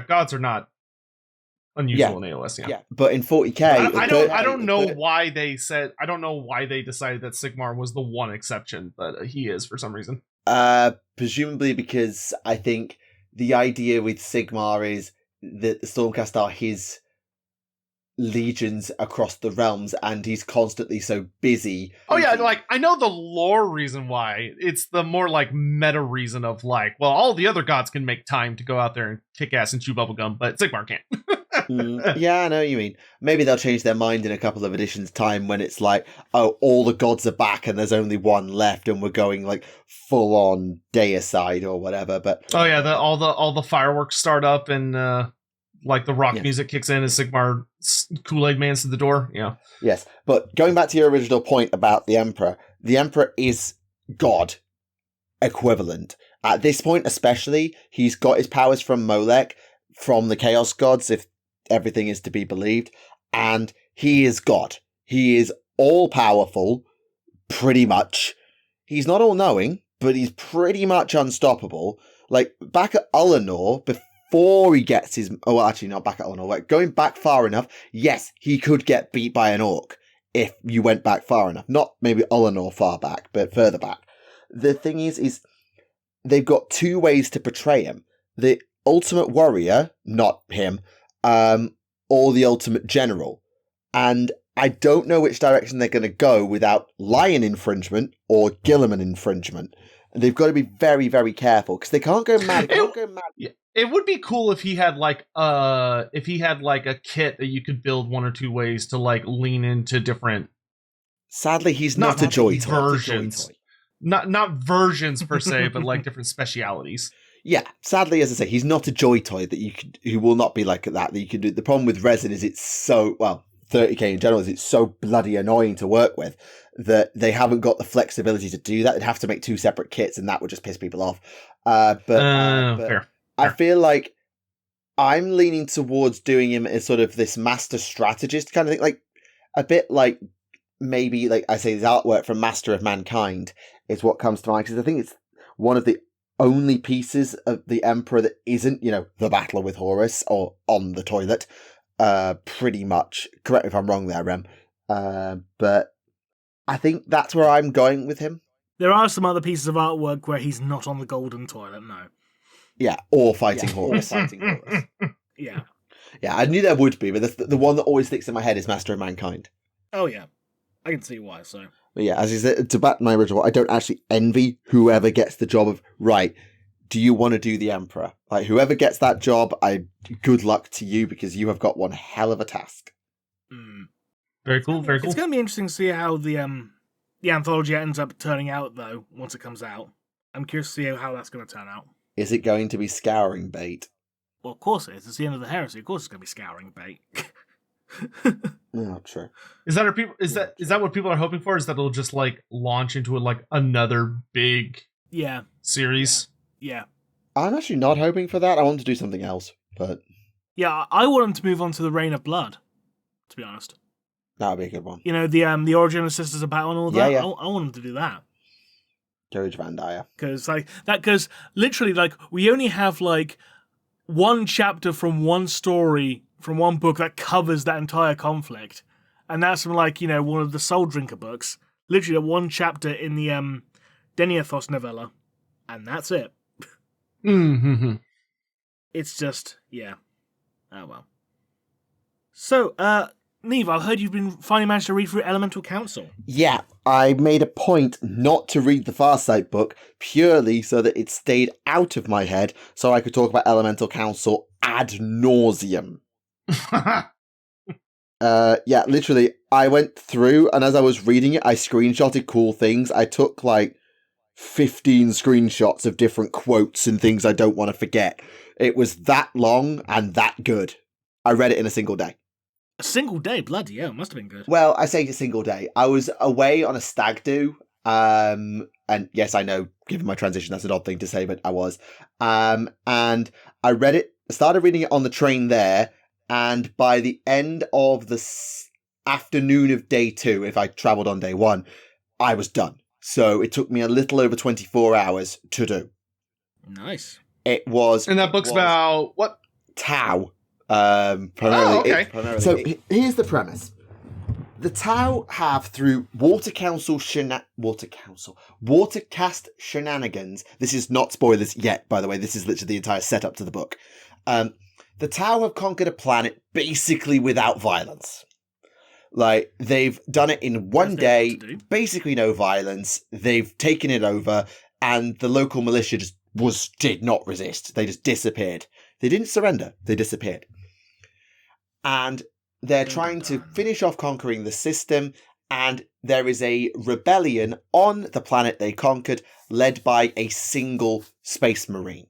gods are not unusual in AOS. Yeah, but in 40k, I don't know why they decided that Sigmar was the one exception, but he is for some reason. Presumably because I think the idea with Sigmar is that the Stormcast are his legions across the realms, and he's constantly so busy. Oh yeah, like I know the lore reason why. It's the more like meta reason of like, well, all the other gods can make time to go out there and kick ass and chew bubblegum, but Sigmar can't. Yeah, I know what you mean. Maybe they'll change their mind in a couple of editions' time when it's like, oh, all the gods are back and there's only one left, and we're going like full on deicide or whatever. But oh yeah, all the fireworks start up and like the rock music kicks in as Sigmar Kool-Aid Man's to the door. Yeah. Yes, but going back to your original point about the Emperor is God equivalent. At this point especially, he's got his powers from Molech, from the Chaos Gods, if everything is to be believed, and he is God. He is all-powerful, pretty much. He's not all-knowing, but he's pretty much unstoppable. Like, back at Ullanor, before he gets his... Oh, well, actually, not back at Ullanor. Like, going back far enough, yes, he could get beat by an orc if you went back far enough. Not maybe Ullanor far back, but further back. The thing is they've got two ways to portray him. The ultimate warrior, not him, or the ultimate general. And I don't know which direction they're going to go without Lion infringement or Gilliman infringement. And they've got to be very, very careful because they can't go mad. It would be cool if he had like a kit that you could build one or two ways to like lean into different. Sadly, he's not a joy toy. Versions, not versions per se, but like different specialities. Yeah, sadly, as I say, he's not a joy toy that who will not be like that you can do. The problem with resin is it's so, 30k in general is it's so bloody annoying to work with that they haven't got the flexibility to do that. They'd have to make two separate kits and that would just piss people off. But fair. I feel like I'm leaning towards doing him as sort of this master strategist kind of thing, like a bit like maybe, like I say, his artwork from Master of Mankind is what comes to mind, because I think it's one of the only pieces of the Emperor that isn't, the battle with Horus or on the toilet, pretty much. Correct me if I'm wrong there, Rem. But I think that's where I'm going with him. There are some other pieces of artwork where he's not on the golden toilet, no. Yeah, or fighting Horus. Yeah. Yeah, I knew there would be, but the one that always sticks in my head is Master of Mankind. Oh, yeah. I can see why, so... But yeah, as I said, to back my original, I don't actually envy whoever gets the job of, right, do you want to do the Emperor? Like, whoever gets that job, good luck to you, because you have got one hell of a task. Very cool, very cool. It's going to be interesting to see how the anthology ends up turning out, though, once it comes out. I'm curious to see how that's going to turn out. Is it going to be scouring bait? Well, of course it is. It's the end of the Heresy. Of course it's going to be scouring bait. Oh, true. Is that what people are hoping for? Is that it'll just like launch into another big series? Yeah. I'm actually not hoping for that. I want to do something else, but yeah, I want them to move on to the Reign of Blood. To be honest, that would be a good one. The origin of Sisters of Battle and all that. Yeah. I want them to do that. George Van Dyer. Because literally, we only have one chapter from one story from one book that covers that entire conflict, and that's from one of the Soul Drinker books. Literally, one chapter in the Deniathos novella, and that's it. Mm-hmm. It's just, yeah. Oh, well. So, Neve, I've heard you've been finally managed to read through Elemental Council. Yeah, I made a point not to read the Farsight book purely so that it stayed out of my head so I could talk about Elemental Council ad nauseum. Yeah, literally, I went through, and as I was reading it, I screenshotted cool things. I took, 15 screenshots of different quotes and things I don't want to forget. It was that long and that good. I read it in a single day. A single day? Bloody hell, must have been good. Well, I say a single day. I was away on a stag do, and yes, I know, given my transition, that's an odd thing to say, but I was. And I started reading it on the train there, and by the end of the afternoon of day 2, if I travelled on day 1, I was done. So it took me a little over 24 hours to do. Nice. It was... And that book's about what? Tau. Primarily. Okay. So here's the premise. The Tau have, through Watercast shenanigans... This is not spoilers yet, by the way. This is literally the entire setup to the book. The Tau have conquered a planet basically without violence. They've done it in one day, basically no violence. They've taken it over, and the local militia did not resist. They just disappeared. They didn't surrender. They disappeared. And they're trying to finish off conquering the system, and there is a rebellion on the planet they conquered, led by a single space marine.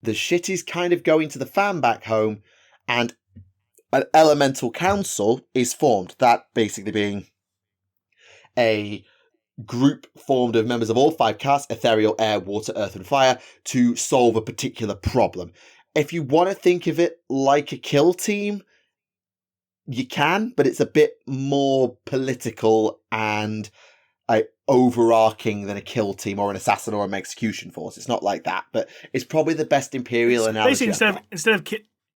The shit is kind of going to the fan back home, and an elemental council is formed, that basically being a group formed of members of all 5 castes, ethereal, air, water, earth, and fire, to solve a particular problem. If you want to think of it like a kill team, you can, but it's a bit more political and overarching than a kill team or an assassin or an execution force. It's not like that, but it's probably the best Imperial analogy. Basically,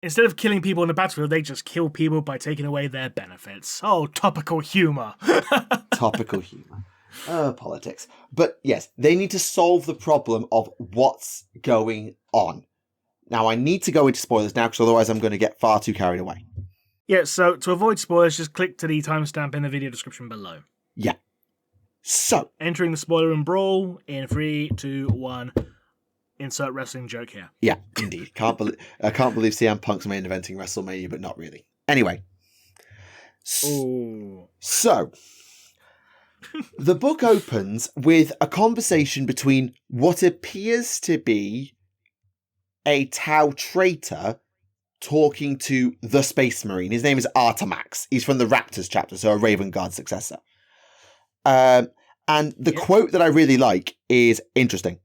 instead of killing people in the battlefield, they just kill people by taking away their benefits. Oh, topical humour. Topical humour. Politics. But yes, they need to solve the problem of what's going on. Now, I need to go into spoilers now, because otherwise I'm going to get far too carried away. Yeah, so to avoid spoilers, just click to the timestamp in the video description below. Yeah. So. Entering the spoiler and brawl in 3, 2, 1. Insert wrestling joke here. Yeah, indeed. I can't believe CM Punk's main eventing WrestleMania, but not really. Anyway. Ooh. So. The book opens with a conversation between what appears to be a Tau traitor talking to the Space Marine. His name is Artemax. He's from the Raptors chapter, so a Raven Guard successor. And the quote that I really like is interesting.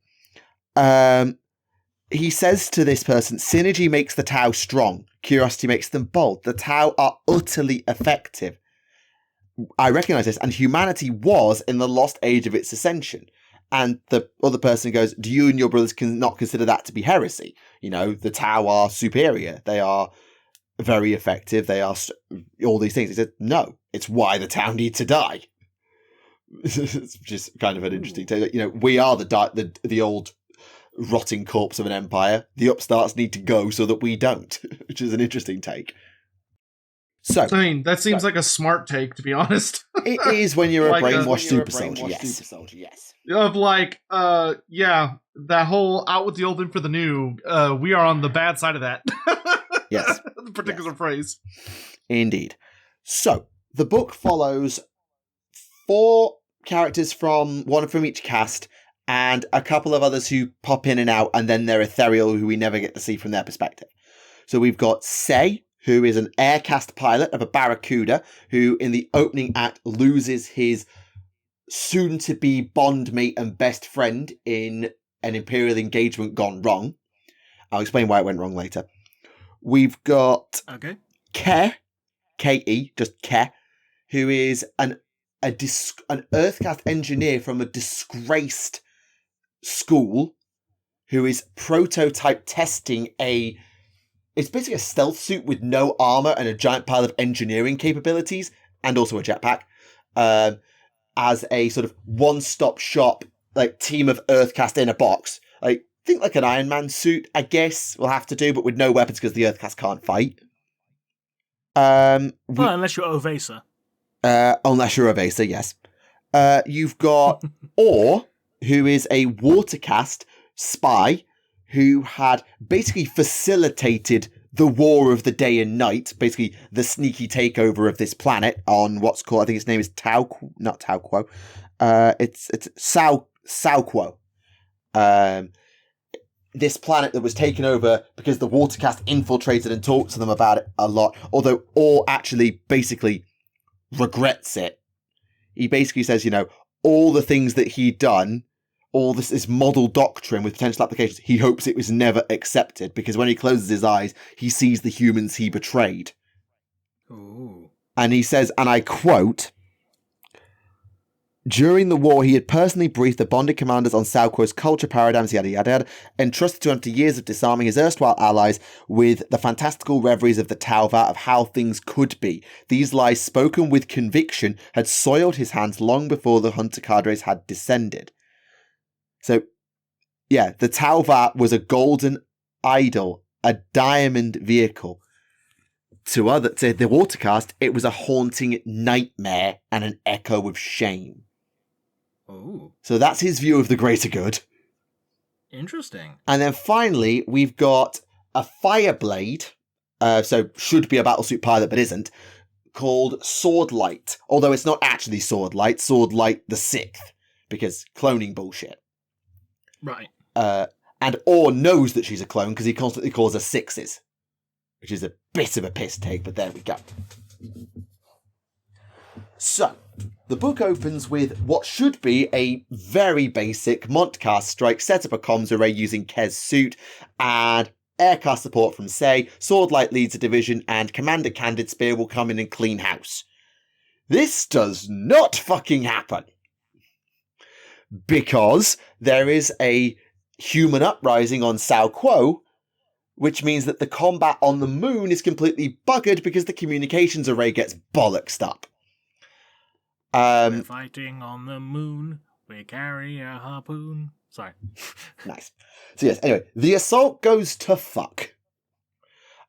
He says to this person, synergy makes the Tau strong. Curiosity makes them bold. The Tau are utterly effective. I recognize this, and humanity was in the lost age of its ascension. And the other person goes, do you and your brothers not consider that to be heresy? The Tau are superior. They are very effective. They are all these things. He said, no, it's why the Tau need to die. It's just kind of an interesting take. We are the old rotting corpse of an empire. The upstarts need to go so that we don't, which is an interesting take. So, I mean, that seems like a smart take, to be honest. It is when you're a brainwashed super soldier, yes. Of that whole out with the old in for the new, we are on the bad side of that. Yes. The particular phrase. Indeed. So, the book follows 4 characters one from each cast, and a couple of others who pop in and out, and then they're ethereal, who we never get to see from their perspective. So we've got Sei, who is an aircast pilot of a Barracuda, who in the opening act loses his soon-to-be bondmate and best friend in an Imperial engagement gone wrong. I'll explain why it went wrong later. We've got Ke, K-E, just Ke, who is an Earthcast engineer from a disgraced school, who is prototype testing it's basically a stealth suit with no armor and a giant pile of engineering capabilities, and also a jetpack, as a sort of one-stop shop like team of Earthcast in a box. Like, think like an Iron Man suit, I guess, we'll have to do, but with no weapons because the Earthcast can't fight. Well, unless you're Ovesa. Unless you're Ovesa, yes. You've got Or, who is a Watercast spy who had basically facilitated the war of the day and night, basically the sneaky takeover of this planet on what's called, I think its name is not Tauquo. It's Sauquo. This planet that was taken over because the Watercast infiltrated and talked to them about it a lot, although Or actually basically regrets it. He basically says, all the things that he'd done, all this model doctrine with potential applications, he hopes it was never accepted, because when he closes his eyes, he sees the humans he betrayed. Ooh. And he says, and I quote, during the war, he had personally briefed the bonded commanders on Sauquo's culture paradigms, yada yada yada, entrusted to him after years of disarming his erstwhile allies with the fantastical reveries of the Tauva of how things could be. These lies, spoken with conviction, had soiled his hands long before the hunter cadres had descended. So, yeah, the Tauva was a golden idol, a diamond vehicle. To the Watercast, it was a haunting nightmare and an echo of shame. Oh. So that's his view of the greater good. Interesting. And then finally, we've got a Fireblade, so should be a battlesuit pilot but isn't, called Swordlight. Although it's not actually Swordlight the Sixth, because cloning bullshit. Right. And Or knows that she's a clone because he constantly calls her sixes, which is a bit of a piss take, but there we go. So, the book opens with what should be a very basic Montcast strike, set up a comms array using Kez suit, and aircast support from Say, Swordlight leads a division, and Commander Candid Spear will come in and clean house. This does not fucking happen. Because there is a human uprising on Sauquo, which means that the combat on the moon is completely buggered because the communications array gets bollocksed up. We're fighting on the moon, we carry a harpoon. Sorry. Nice. So yes, anyway, the assault goes to fuck.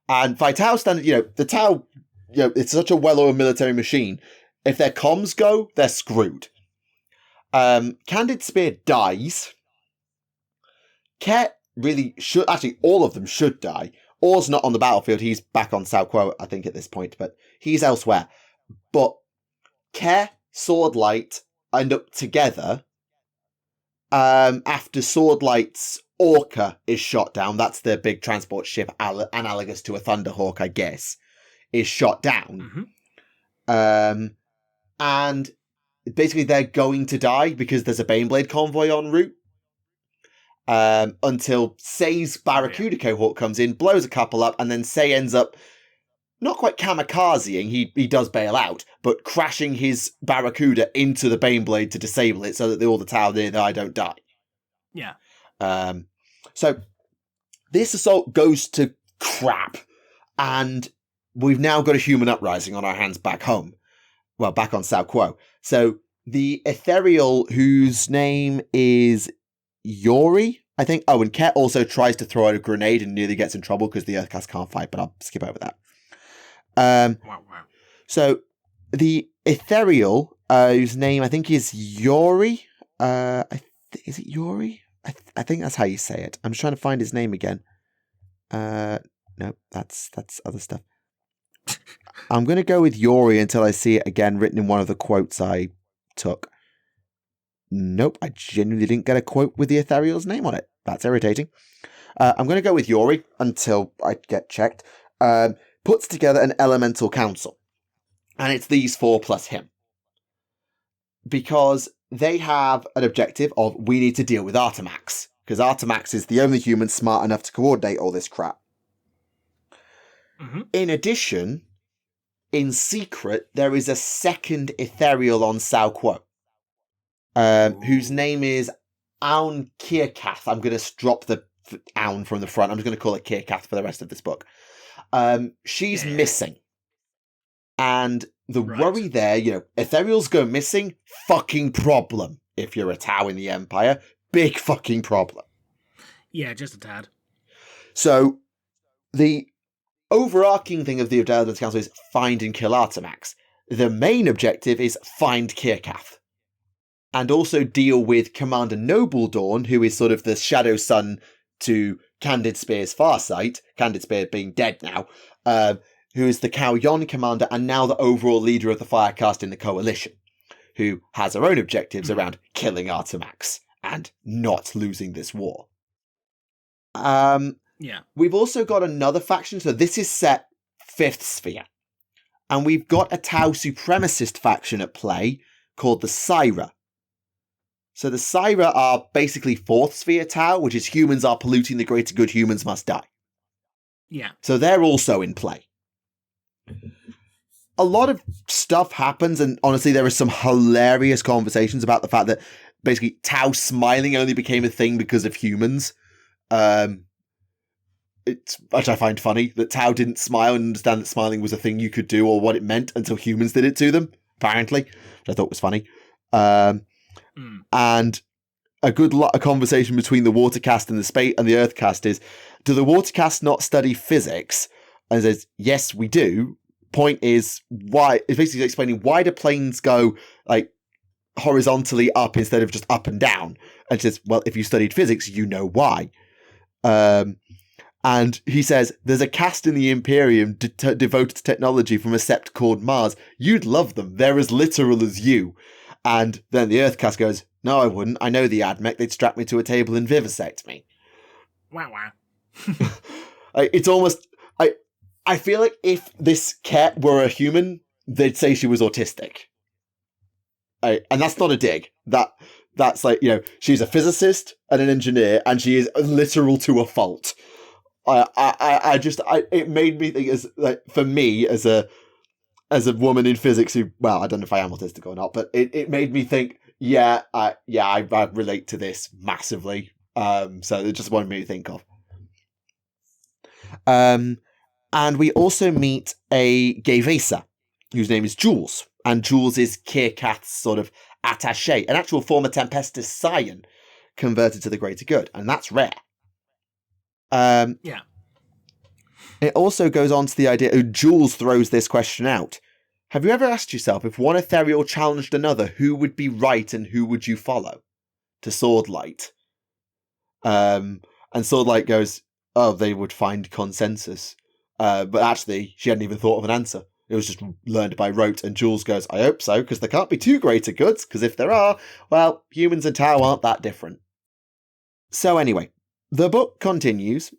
And by Tau standard, the Tau, it's such a well-oiled military machine. If their comms go, they're screwed. Candid Spear dies. Ket really should, actually all of them should die. Or's not on the battlefield, he's back on Sauquo, I think, at this point, but he's elsewhere. But Ket, Swordlight end up together after Swordlight's Orca is shot down. That's the big transport ship analogous to a Thunderhawk, I guess, is shot down. Mm-hmm. And basically they're going to die because there's a Baneblade convoy en route. Until Say's Barracuda cohort comes in, blows a couple up, and then Say ends up not quite kamikazeing, he does bail out, but crashing his Barracuda into the Baneblade to disable it so that all the Tau nearby don't die. Yeah. So this assault goes to crap, and we've now got a human uprising on our hands back home. Well, back on Sauquo. So the Ethereal, whose name is Yori, I think. Oh, and Ket also tries to throw out a grenade and nearly gets in trouble because the Earthcast can't fight, but I'll skip over that. Wow. So the Ethereal, whose name I think is Yori. Is it Yori? I think that's how you say it. I'm just trying to find his name again. No, that's other stuff. I'm going to go with Yori until I see it again written in one of the quotes I took. Nope, I genuinely didn't get a quote with the Ethereal's name on it. That's irritating. I'm going to go with Yori until I get checked. Puts together an elemental council. And it's these four plus him. Because they have an objective of, we need to deal with Artemax. Because Artemax is the only human smart enough to coordinate all this crap. Mm-hmm. In addition, in secret, there is a second Ethereal on Sauquo. Whose name is Aun Kirkath. I'm going to drop the Aun from the front. I'm just going to call it Kirkath for the rest of this book. She's missing. And the worry there, Ethereals go missing, fucking problem. if you're a Tau in the Empire. Big fucking problem. Yeah, just a tad. So, the overarching thing of the Adeptus Council is find and kill Artemax. The main objective is find Kirkath. And also deal with Commander Nobledawn, who is sort of the shadow son to Candid Spear's Farsight, Candid Spear being dead now, who is the Cao Yon commander and now the overall leader of the Firecast in the Coalition, who has her own objectives around killing Artemax and not losing this war. We've also got another faction, so this is set 5th sphere. And we've got a Tau supremacist faction at play called the Syra. So the Syra are basically 4th sphere Tau, which is humans are polluting the greater good, humans must die. Yeah. So they're also in play. A lot of stuff happens, and honestly, there are some hilarious conversations about the fact that basically Tau smiling only became a thing because of humans. Which I find funny, that Tau didn't smile and understand that smiling was a thing you could do or what it meant until humans did it to them, apparently, which I thought was funny. And a good lot of conversation between the Watercast and the Space and the Earthcast is, do the Watercast not study physics? And it says, yes, we do. Point is, why? It's basically explaining why do planes go like horizontally up instead of just up and down. And it says, well, if you studied physics, you know why. And he says, there's a cast in the Imperium devoted to technology from a sept called Mars. You'd love them. They're as literal as you. And then the Earthcast goes, no, I wouldn't. I know the Admech. They'd strap me to a table and vivisect me. Wow. It's almost... I feel like if this cat were a human, they'd say she was autistic. And that's not a dig. That's like, she's a physicist and an engineer, and she is literal to a fault. It made me think, as like, for me as a woman in physics who, well, I don't know if I am autistic or not, but it made me think, I relate to this massively. So it just wanted me to think of. And we also meet a Gevesa, whose name is Jules. And Jules is Kirkath's sort of attaché, an actual former Tempestus scion converted to the greater good. And that's rare. Yeah. It also goes on to the idea, Jules throws this question out. Have you ever asked yourself, if one ethereal challenged another, who would be right and who would you follow? To Swordlight. And Swordlight goes, oh, they would find consensus. But actually, she hadn't even thought of an answer. It was just learned by rote. And Jules goes, I hope so, because there can't be two greater goods, because if there are, well, humans and Tau aren't that different. So anyway, the book continues.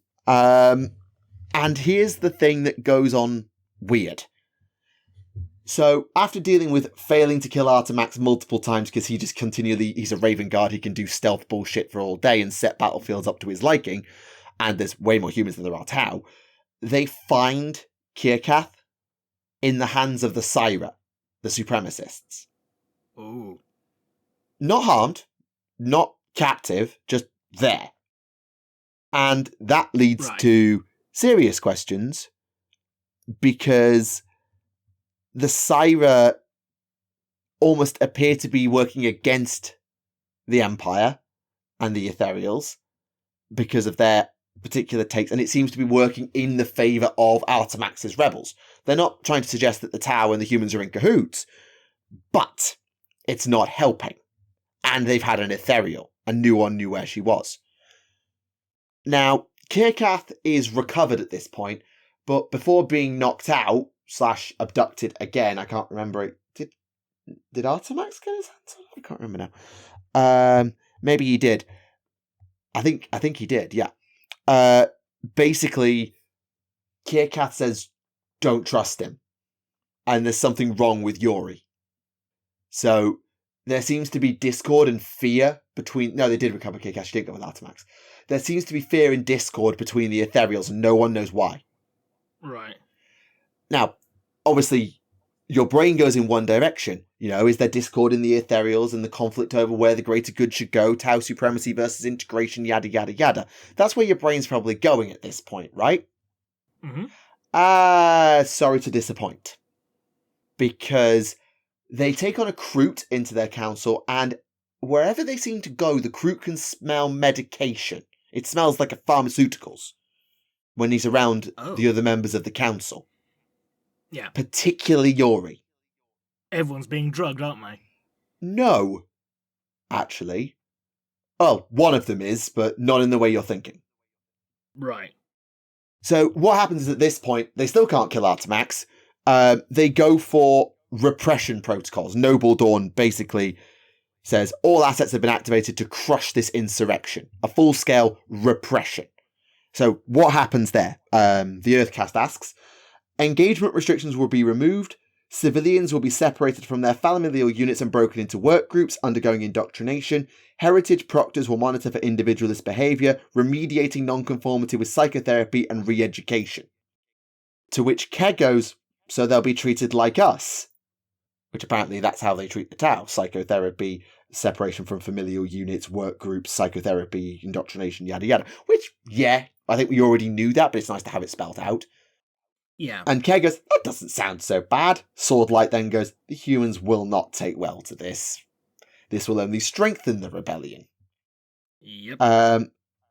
And here's the thing that goes on weird. So after dealing with failing to kill Artemax multiple times because he's a Raven Guard, he can do stealth bullshit for all day and set battlefields up to his liking, and there's way more humans than there are Tau, they find Kirkath in the hands of the Syra, the supremacists. Ooh. Not harmed, not captive, just there. And that leads to serious questions, because the Syra almost appear to be working against the Empire and the Ethereals because of their particular takes, and it seems to be working in the favour of Artemax's rebels. They're not trying to suggest that the Tau and the humans are in cahoots, but it's not helping. And they've had an Ethereal, and no one knew where she was. Now, Kirkath is recovered at this point, but before being knocked out / abducted again, I can't remember it. Did Artemax get his hands on? I can't remember now. Maybe he did. I think he did. Yeah. Basically, Kirkath says, "Don't trust him," and there's something wrong with Yori. So there seems to be discord and fear between. No, they did recover Kirkath. She didn't go with Artemax. There seems to be fear and discord between the Ethereals, and no one knows why. Right. Now, obviously, your brain goes in one direction. Is there discord in the Ethereals and the conflict over where the greater good should go, Tau supremacy versus integration, yada, yada, yada. That's where your brain's probably going at this point, right? Mm-hmm. Sorry to disappoint. Because they take on a Kroot into their council, and wherever they seem to go, the crew can smell medication. It smells like a pharmaceuticals when he's around the other members of the council. Yeah. Particularly Yori. Everyone's being drugged, aren't they? No, actually. Well, one of them is, but not in the way you're thinking. Right. So what happens is at this point, they still can't kill Artemax. They go for repression protocols. Noble Dawn basically says all assets have been activated to crush this insurrection. A full-scale repression. So what happens there? The Earthcast asks, engagement restrictions will be removed. Civilians will be separated from their familial units and broken into work groups, undergoing indoctrination. Heritage proctors will monitor for individualist behaviour, remediating nonconformity with psychotherapy and re-education. To which Ke goes, so they'll be treated like us. Which apparently that's how they treat the Tau. Psychotherapy, separation from familial units, work groups, psychotherapy, indoctrination, yada yada. Which, yeah, I think we already knew that, but it's nice to have it spelled out. Yeah. And Ke goes, that doesn't sound so bad. Swordlight then goes, the humans will not take well to this. This will only strengthen the rebellion. Yep.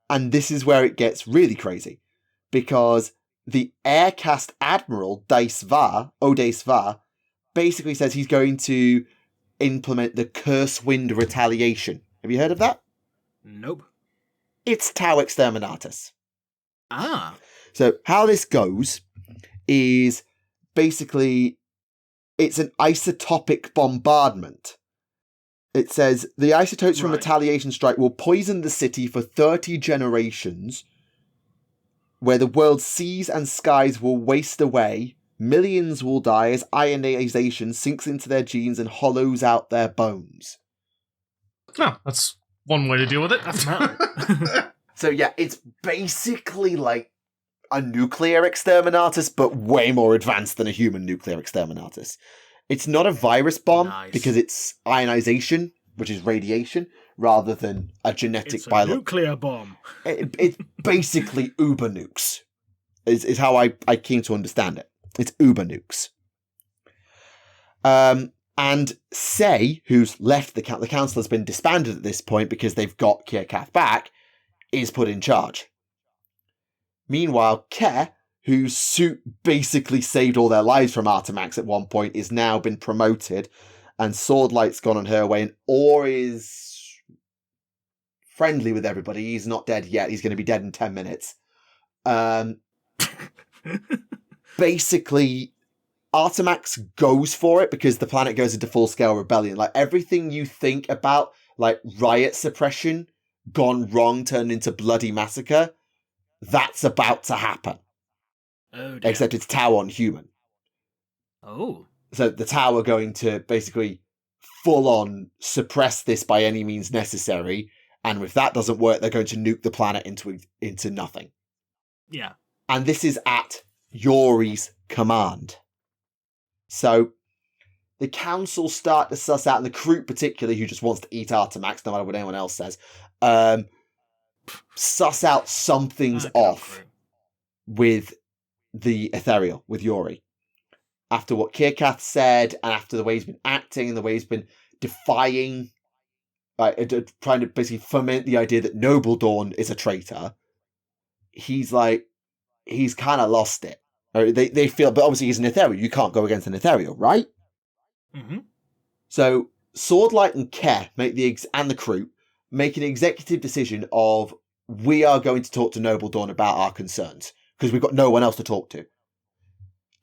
And this is where it gets really crazy. Because the Aircast Admiral, Odace Va, basically says he's going to implement the Curse Wind Retaliation. Have you heard of that? Nope. It's Tau Exterminatus. Ah. So how this goes is basically it's an isotopic bombardment. It says the isotopes from retaliation strike will poison the city for 30 generations, where the world's seas and skies will waste away, millions will die as ionization sinks into their genes and hollows out their bones. No, that's one way to deal with it. So yeah, it's basically like a nuclear exterminatus, but way more advanced than a human nuclear exterminatus. It's not a virus bomb because it's ionization, which is radiation, rather than a genetic nuclear bomb. It's basically uber nukes, is how I came to understand it. It's uber nukes. And Say, who's left the council, has been disbanded at this point because they've got Kirkath back, is put in charge. Meanwhile, Ke, whose suit basically saved all their lives from Artemax at one point, is now been promoted, and Swordlight's gone on her way, and Orr is friendly with everybody. He's not dead yet. He's going to be dead in 10 minutes. Basically, Artemax goes for it because the planet goes into full-scale rebellion. Like, everything you think about, like, riot suppression gone wrong, turned into bloody massacre, that's about to happen. Oh, dear. Except it's Tau on human. Oh. So the Tau are going to basically full-on suppress this by any means necessary, and if that doesn't work, they're going to nuke the planet into nothing. Yeah. And this is at Yori's command. So the council start to suss out, and the crew particularly, who just wants to eat Artemax, no matter what anyone else says, suss out something's off with the Ethereal, with Yori. After what Kirkath said, and after the way he's been acting, and the way he's been defying, trying to basically foment the idea that Noble Dawn is a traitor, he's kind of lost it. Or they feel, but obviously he's an Ethereal. You can't go against an Ethereal, right? Mm-hmm. So Swordlight and Ke and the crew make an executive decision of, we are going to talk to Noble Dawn about our concerns, because we've got no one else to talk to.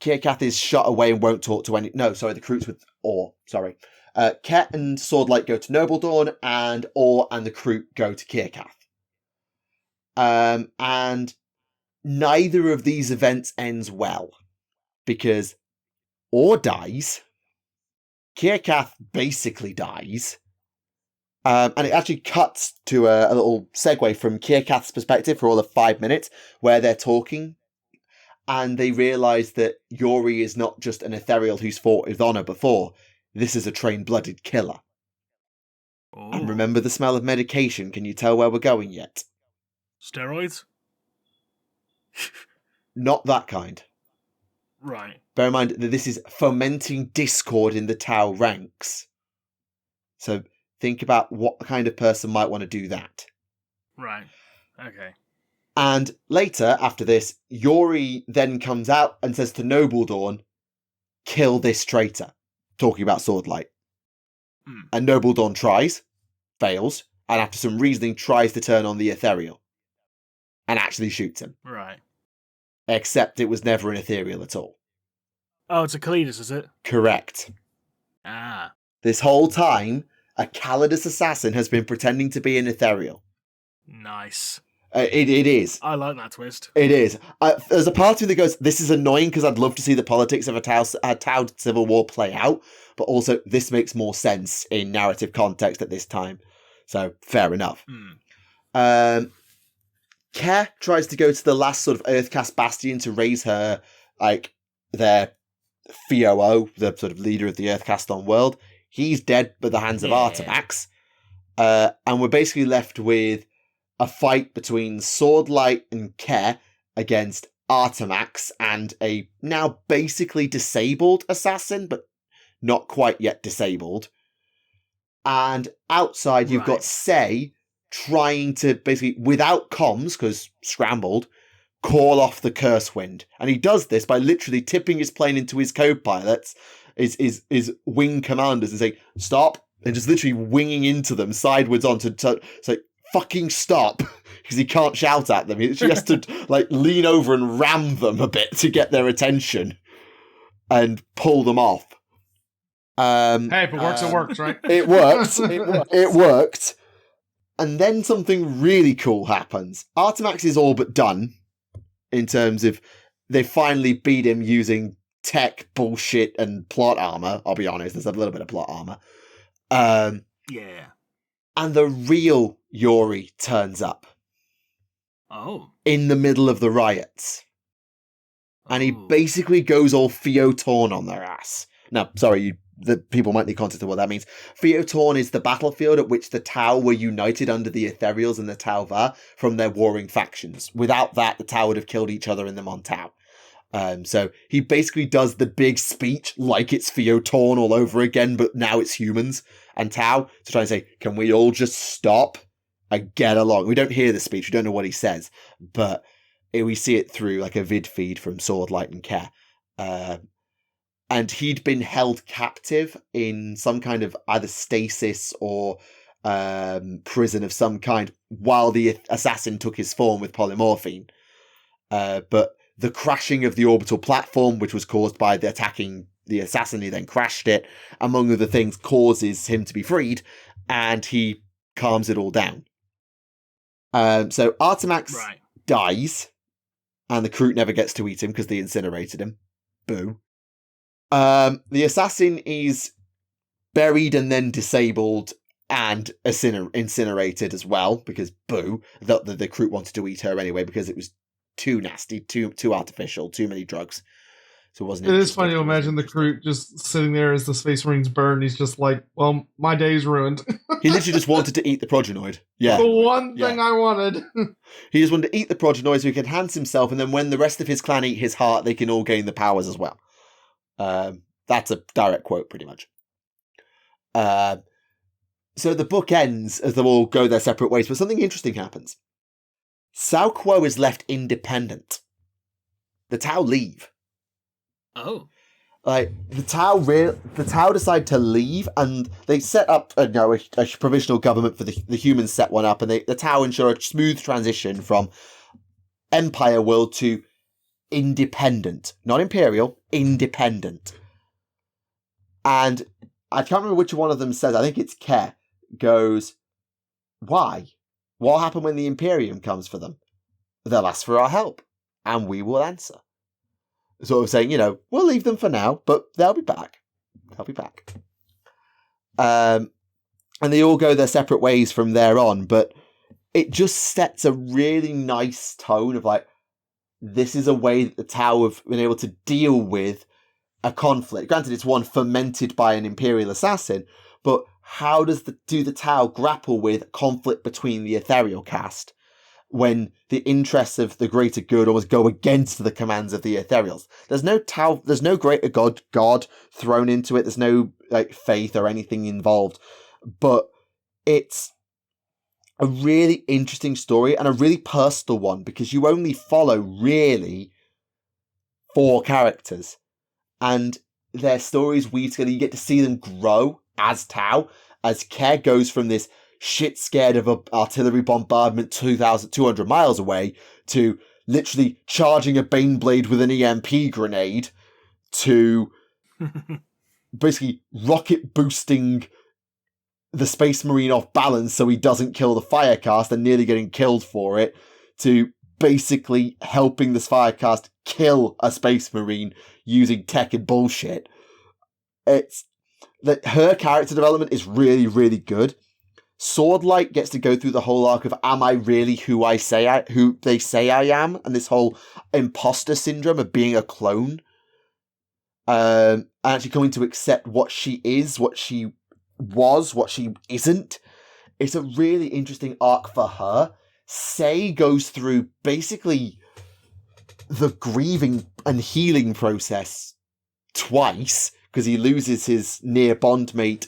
Kirkath is shut away and won't talk to any... No, sorry, the crew's with Orr. Sorry. Ke and Swordlight go to Noble Dawn, and Orr and the crew go to Kirkath. And neither of these events ends well, because Orr dies, Kirkath basically dies, and it actually cuts to a little segue from Kirkath's perspective for all of 5 minutes, where they're talking, and they realise that Yori is not just an Ethereal who's fought with honour before. This is a train-blooded killer. Oh. And remember the smell of medication. Can you tell where we're going yet? Steroids? Not that kind. Right. Bear in mind that this is fomenting discord in the Tau ranks. So Think about what kind of person might want to do that. Right. Okay. And later, after this, Yori then comes out and says to Nobledorn, kill this traitor. Talking about Swordlight. And Nobledorn tries, fails, and after some reasoning tries to turn on the ethereal. And actually shoots him. Right. Except it was never an ethereal at all. Oh, it's a Kalidas, is it? Correct. Ah. This whole time, a Calidus assassin has been pretending to be an ethereal. Nice. It is. I like that twist. It is. There's a part of me that goes, this is annoying because I'd love to see the politics of a Tau civil war play out, but also this makes more sense in narrative context at this time. So, fair enough. Kerr tries to go to the last sort of Earthcast Bastion to raise her, like, their Fioo, the sort of leader of the Earthcast on world. He's dead by the hands of Artemax. And we're basically left with a fight between Swordlight and Kerr against Artemax and a now basically disabled assassin, but not quite yet disabled. And outside you've got Sei trying to basically, without comms, because scrambled, call off the curse wind. And he does this by literally tipping his plane into his co-pilots, his wing commanders, and saying, stop, and just literally winging into them sideways onto say, fucking stop, because he can't shout at them. He has to like lean over and ram them a bit to get their attention and pull them off. Hey, if it works, it works, right? It worked. It worked. And then something really cool happens. Artemax is all but done in terms of they finally beat him using tech bullshit and plot armor. I'll be honest, there's a little bit of plot armor. Yeah. And the real Yori turns up. Oh. In the middle of the riots. And he basically goes all Fioo-Torn on their ass. Now, sorry, the people might need context of what that means. Fioo-Torn is the battlefield at which the Tau were united under the Ethereals and the Tau Va from their warring factions. Without that, the Tau would have killed each other in the Montau. So he basically does the big speech like it's Fioo-Torn all over again, but now it's humans and Tau to try and say, can we all just stop and get along? We don't hear the speech, we don't know what he says, but we see it through like a vid feed from Swordlight and Kerr. And he'd been held captive in some kind of either stasis or prison of some kind while the assassin took his form with polymorphine. But the crashing of the orbital platform, which was caused by the attacking the assassin, he then crashed it, among other things, causes him to be freed, and he calms it all down. So Artemax dies, and the crew never gets to eat him because they incinerated him. Boo. The assassin is buried and then disabled and incinerated as well, because boo, the crew wanted to eat her anyway because it was too nasty, too artificial, too many drugs. So it wasn't. It is funny to imagine the crew just sitting there as the Space Marines burn. He's just like, well, my day's ruined. He literally just wanted to eat the progenoid. Yeah. The one thing I wanted. He just wanted to eat the progenoid so he could enhance himself, and then when the rest of his clan eat his heart, they can all gain the powers as well. That's a direct quote, pretty much. So the book ends as they all go their separate ways, but something interesting happens. Sao Quo is left independent. The Tau leave. Oh. Like, the Tau decide to leave, and they set up a provisional government for the humans set one up, and the Tau ensure a smooth transition from Empire world to independent. Not imperial, independent. And I can't remember which one of them says, I think it's Kerr, goes, why? What happened when the Imperium comes for them? They'll ask for our help, and we will answer. Sort of saying, we'll leave them for now, but they'll be back. They'll be back. And they all go their separate ways from there on, but it just sets a really nice tone of like, this is a way that the Tau have been able to deal with a conflict. Granted, it's one fomented by an Imperial assassin, but how do the Tau grapple with conflict between the ethereal caste when the interests of the greater good almost go against the commands of the ethereals? There's no Tau, there's no greater god thrown into it. There's no faith or anything involved, but it's a really interesting story and a really personal one because you only follow really 4 characters and their stories weave together. You get to see them grow as Tau, as Kerr goes from this shit scared of an artillery bombardment 2,200 miles away to literally charging a Baneblade with an EMP grenade to basically rocket boosting the Space Marine off balance so he doesn't kill the Firecast and nearly getting killed for it, to basically helping this Firecast kill a Space Marine using tech and bullshit. It's that her character development is really, really good. Swordlight gets to go through the whole arc of am I really who they say I am, and this whole imposter syndrome of being a clone. And actually coming to accept what she is, what she was, what she isn't. It's a really interesting arc for her. Sei goes through basically the grieving and healing process twice because he loses his near bondmate,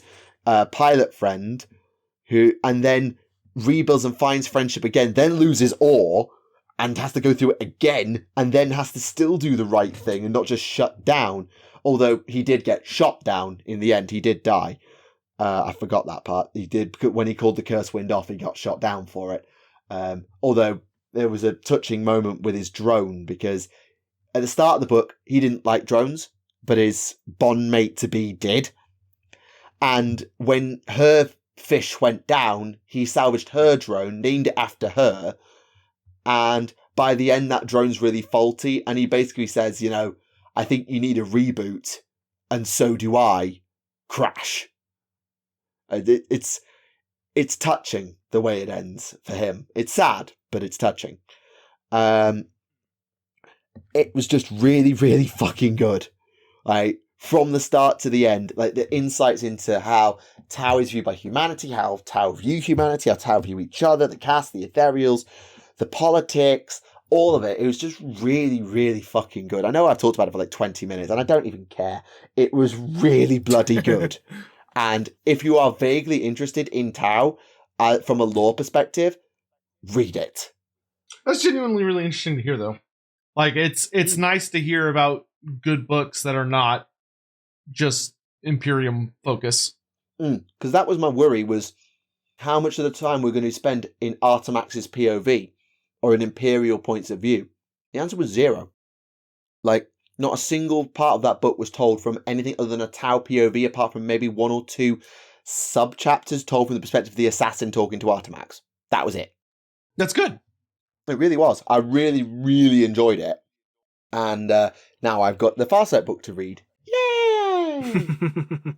pilot friend, and then rebuilds and finds friendship again, then loses awe and has to go through it again, and then has to still do the right thing and not just shut down. Although he did get shot down in the end, he did die. I forgot that part. He did, when he called the curse wind off, he got shot down for it. Although there was a touching moment with his drone, because at the start of the book, he didn't like drones, but his bondmate to be did. And when her fish went down, he salvaged her drone, named it after her, and by the end, that drone's really faulty, and he basically says, I think you need a reboot, and so do I. Crash. It's touching the way it ends for him. It's sad, but it's touching. It was just really, really fucking good. Like, from the start to the end, like the insights into how Tau is viewed by humanity, how Tau view humanity, how Tau view each other, the cast, the ethereals, the politics, all of it. It was just really, really fucking good. I know I've talked about it for like 20 minutes and I don't even care. It was really bloody good. And if you are vaguely interested in Tau from a lore perspective, read it. That's genuinely really interesting to hear, though. Like, it's nice to hear about good books that are not just Imperium focus. Because that was my worry, was how much of the time we're going to spend in Artemax's POV or in Imperial points of view. The answer was 0. Like, not a single part of that book was told from anything other than a Tau POV, apart from maybe 1 or 2 sub-chapters told from the perspective of the assassin talking to Artemax. That was it. That's good. It really was. I really, really enjoyed it. And now I've got the Farsight book to read. Yay!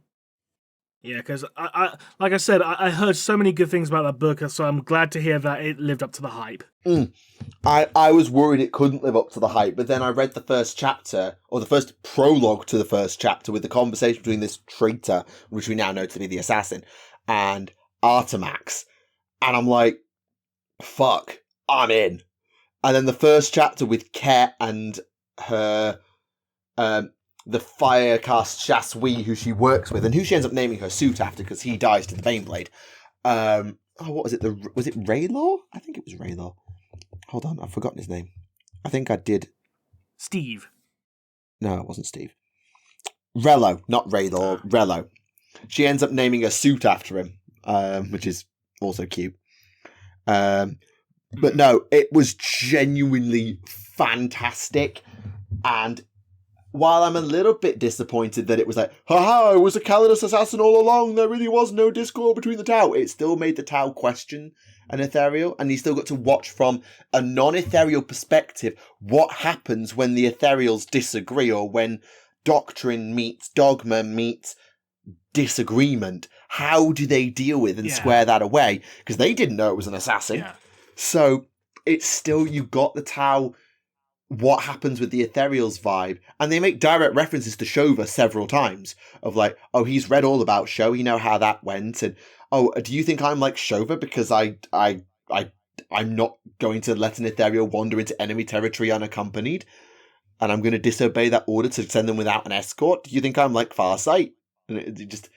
Yeah, because I like I said, I heard so many good things about that book, so I'm glad to hear that it lived up to the hype. I was worried it couldn't live up to the hype, but then I read the first chapter, or the first prologue to the first chapter, with the conversation between this traitor, which we now know to be the assassin, and Artemax. And I'm like, fuck, I'm in. And then the first chapter with Ket and her, the Firecast Chasui, who she works with, and who she ends up naming her suit after because he dies to the Baneblade. What was it? Was it Raylor? I think it was Raylor. Hold on, I've forgotten his name. I think I did. Steve. No, it wasn't Steve. Rello, not Raylor. Rello. She ends up naming her suit after him, which is also cute. But no, it was genuinely fantastic. And while I'm a little bit disappointed that it was like, haha, I was a Calidus assassin all along, there really was no discord between the Tau, it still made the Tau question an ethereal, and you still got to watch from a non-ethereal perspective what happens when the ethereals disagree, or when doctrine meets dogma meets disagreement. How do they deal with and square that away? Because they didn't know it was an assassin. Yeah. So it's still, you got the Tau, what happens with the ethereals vibe, and they make direct references to Shova several times of like, oh, he's read all about Sho, he know how that went, and oh, do you think I'm like Shova because I'm not going to let an ethereal wander into enemy territory unaccompanied, and I'm going to disobey that order to send them without an escort? Do you think I'm like Farsight? And it just,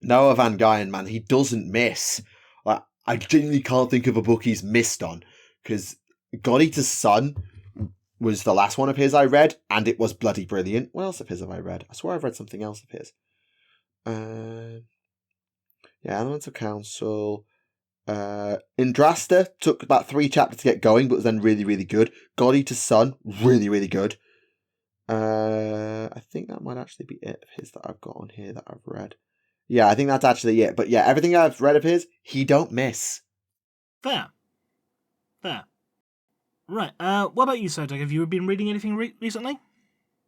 Noah Van Gyan, man, he doesn't miss. Like, I genuinely can't think of a book he's missed on, because God Eater's Son was the last one of his I read, and it was bloody brilliant. What else of his have I read? I swear I've read something else of his. Elemental Council. Indrasta took about 3 chapters to get going, but was then really, really good. God Eater's Son, really, really good. I think that might actually be it of his that I've got on here that I've read. Yeah, I think that's actually it. But yeah, everything I've read of his, he don't miss. Fair. Right. What about you, Sotek? Have you been reading anything recently?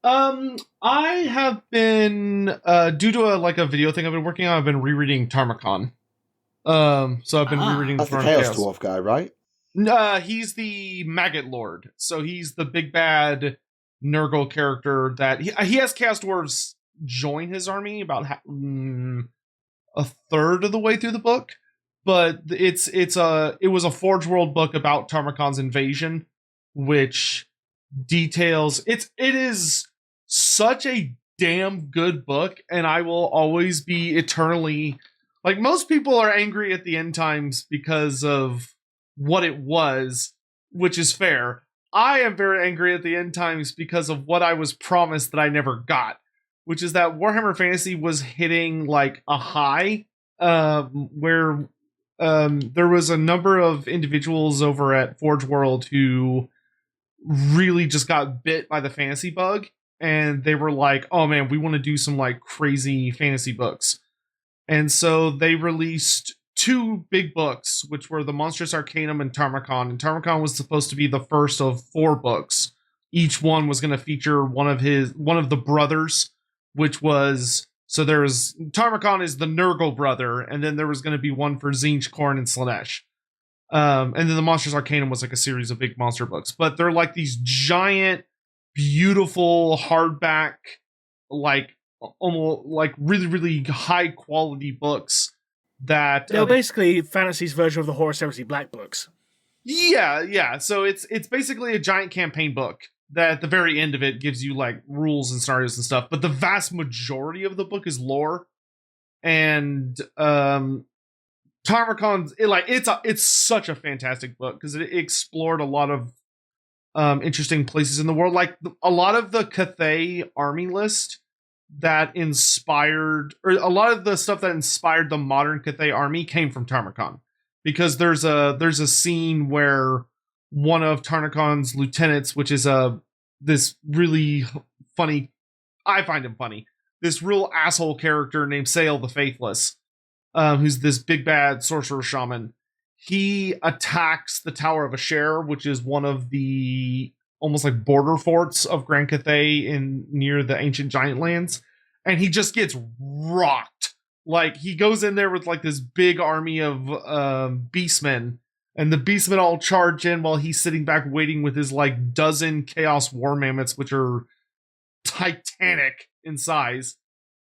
I have been due to a video thing I've been working on. I've been rereading Tarmacon. So I've been rereading. That's the Chaos Dwarf guy, right? He's the Maggot Lord. So he's the big bad Nurgle character that he has Chaos Dwarves join his army about a third of the way through the book. But it was a Forge World book about Tarmacon's invasion, which details it is such a damn good book, and I will always be eternally like, most people are angry at the end times because of what it was, which is fair. I am very angry at the end times because of what I was promised that I never got, which is that Warhammer Fantasy was hitting like a high where there was a number of individuals over at Forge World who really just got bit by the fantasy bug, and they were like, oh man, we want to do some like crazy fantasy books. And so they released 2 big books, which were the Monstrous Arcanum and Tarmacon. And Tarmacon was supposed to be the first of 4 books. Each one was going to feature one of the brothers, which was, so there's Tarmacon is the Nurgle brother, and then there was going to be one for Tzeentch, Khorne, and Slaanesh. And then the Monstrous Arcanum was like a series of big monster books. But they're like these giant, beautiful, hardback, like almost like really, really high quality books that they're basically fantasy's version of the Horus Heresy Black books. Yeah. So it's basically a giant campaign book that at the very end of it gives you like rules and scenarios and stuff. But the vast majority of the book is lore. And Tarmacon's it's such a fantastic book because it explored a lot of interesting places in the world. Like a lot of the Cathay army list that inspired, or a lot of the stuff that inspired the modern Cathay army came from Tarmacon, because there's a scene where one of Tarmacon's lieutenants, which is this really funny, I find him funny, this real asshole character named Sail the Faithless, who's this big bad sorcerer shaman. He attacks the Tower of Asher, which is one of the almost like border forts of Grand Cathay near the ancient giant lands, and he just gets rocked. Like, he goes in there with like this big army of beastmen, and the beastmen all charge in while he's sitting back waiting with his like dozen chaos war mammoths, which are titanic in size.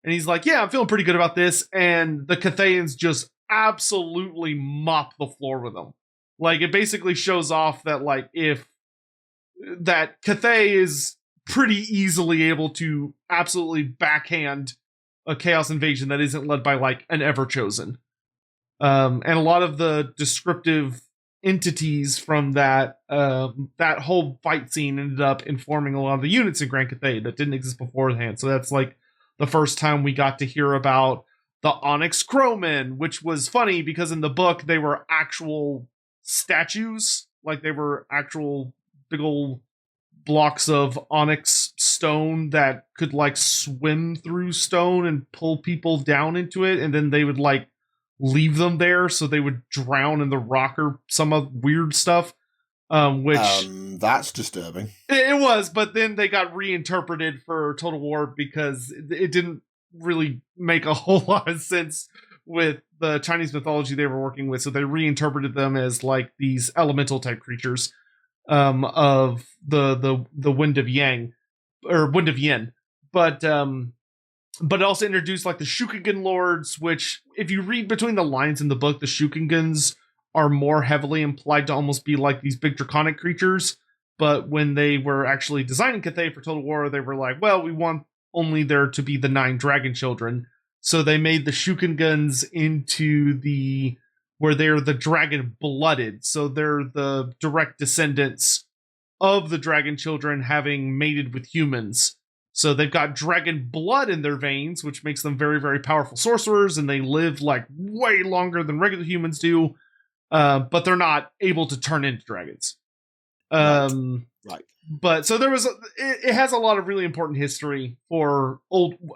And he's like, yeah, I'm feeling pretty good about this. And the Cathayans just absolutely mop the floor with them. Like, it basically shows off that like that Cathay is pretty easily able to absolutely backhand a chaos invasion that isn't led by like an Everchosen. And a lot of the descriptive entities from that whole fight scene ended up informing a lot of the units in Grand Cathay that didn't exist beforehand. So that's like the first time we got to hear about the Onyx Crowmen, which was funny because in the book they were actual statues, like they were actual big old blocks of onyx stone that could like swim through stone and pull people down into it, and then they would like leave them there so they would drown in the rock or some weird stuff. Which that's disturbing. It was, but then they got reinterpreted for Total War because it didn't really make a whole lot of sense with the Chinese mythology they were working with, so they reinterpreted them as like these elemental type creatures of the Wind of Yang or Wind of Yin, but it also introduced like the Shukengan lords, which if you read between the lines in the book, the Shukengans are more heavily implied to almost be like these big draconic creatures. But when they were actually designing Cathay for Total War, they were like, well, we want only there to be the 9 dragon children. So they made the Shuken guns into where they're the dragon blooded. So they're the direct descendants of the dragon children having mated with humans. So they've got dragon blood in their veins, which makes them very, very powerful sorcerers, and they live like way longer than regular humans do. But they're not able to turn into dragons. Right. But so it has a lot of really important history for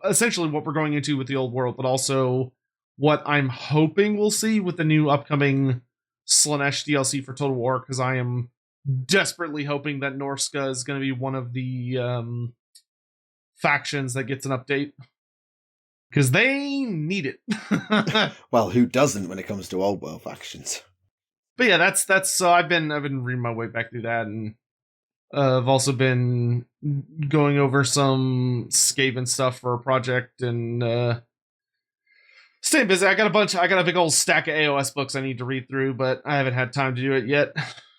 essentially what we're going into with the old world, but also what I'm hoping we'll see with the new upcoming Slaanesh DLC for Total War, because I am desperately hoping that Norska is going to be one of the factions that gets an update, because they need it. Well, who doesn't when it comes to old world factions? But yeah, that's so I've been reading my way back through that, and I've also been going over some Skaven stuff for a project and staying busy. I got a big old stack of AOS books I need to read through, but I haven't had time to do it yet.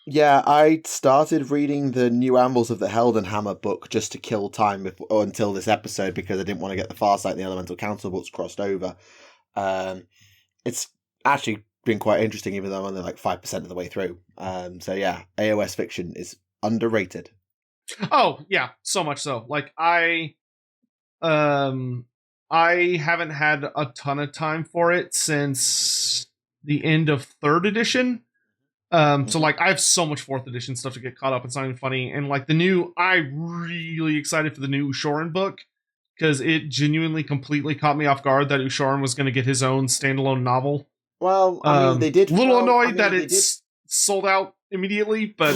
Yeah, I started reading the New Ambles of the Heldenhammer book just to kill time until this episode, because I didn't want to get the Farsight and the Elemental Council books crossed over. It's actually been quite interesting, even though I'm only like 5% of the way through. So yeah, AOS fiction is underrated. Oh yeah, so much so. Like I haven't had a ton of time for it since the end of 3rd edition. So like I have so much 4th edition stuff to get caught up. It's not even funny. And like I'm really excited for the new Ushoran book, because it genuinely completely caught me off guard that Ushoran was going to get his own standalone novel. Well, I mean, they did. A little annoyed that it's sold out immediately, but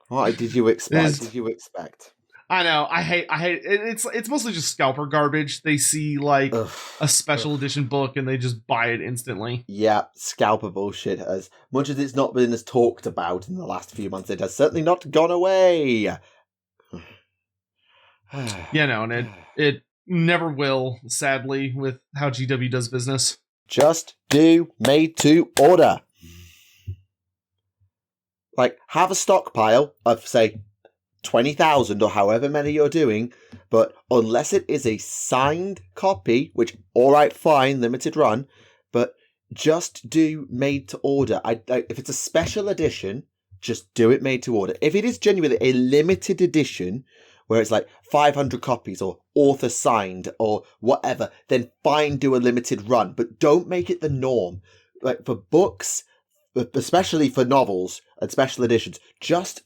what did you expect? I know. I hate it. It's mostly just scalper garbage. They see like a special edition book and they just buy it instantly. Yeah, scalper bullshit. As much as it's not been as talked about in the last few months, it has certainly not gone away. Yeah, no, and it never will, sadly, with how GW does business. Just do made to order. Like, have a stockpile of, say, 20,000 or however many you're doing, but unless it is a signed copy, which, alright, fine, limited run, but just do made to order. If it's a special edition, just do it made to order. If it is genuinely a limited edition, where it's like 500 copies or author signed or whatever, then fine, do a limited run, but don't make it the norm. Like for books, especially for novels and special editions, just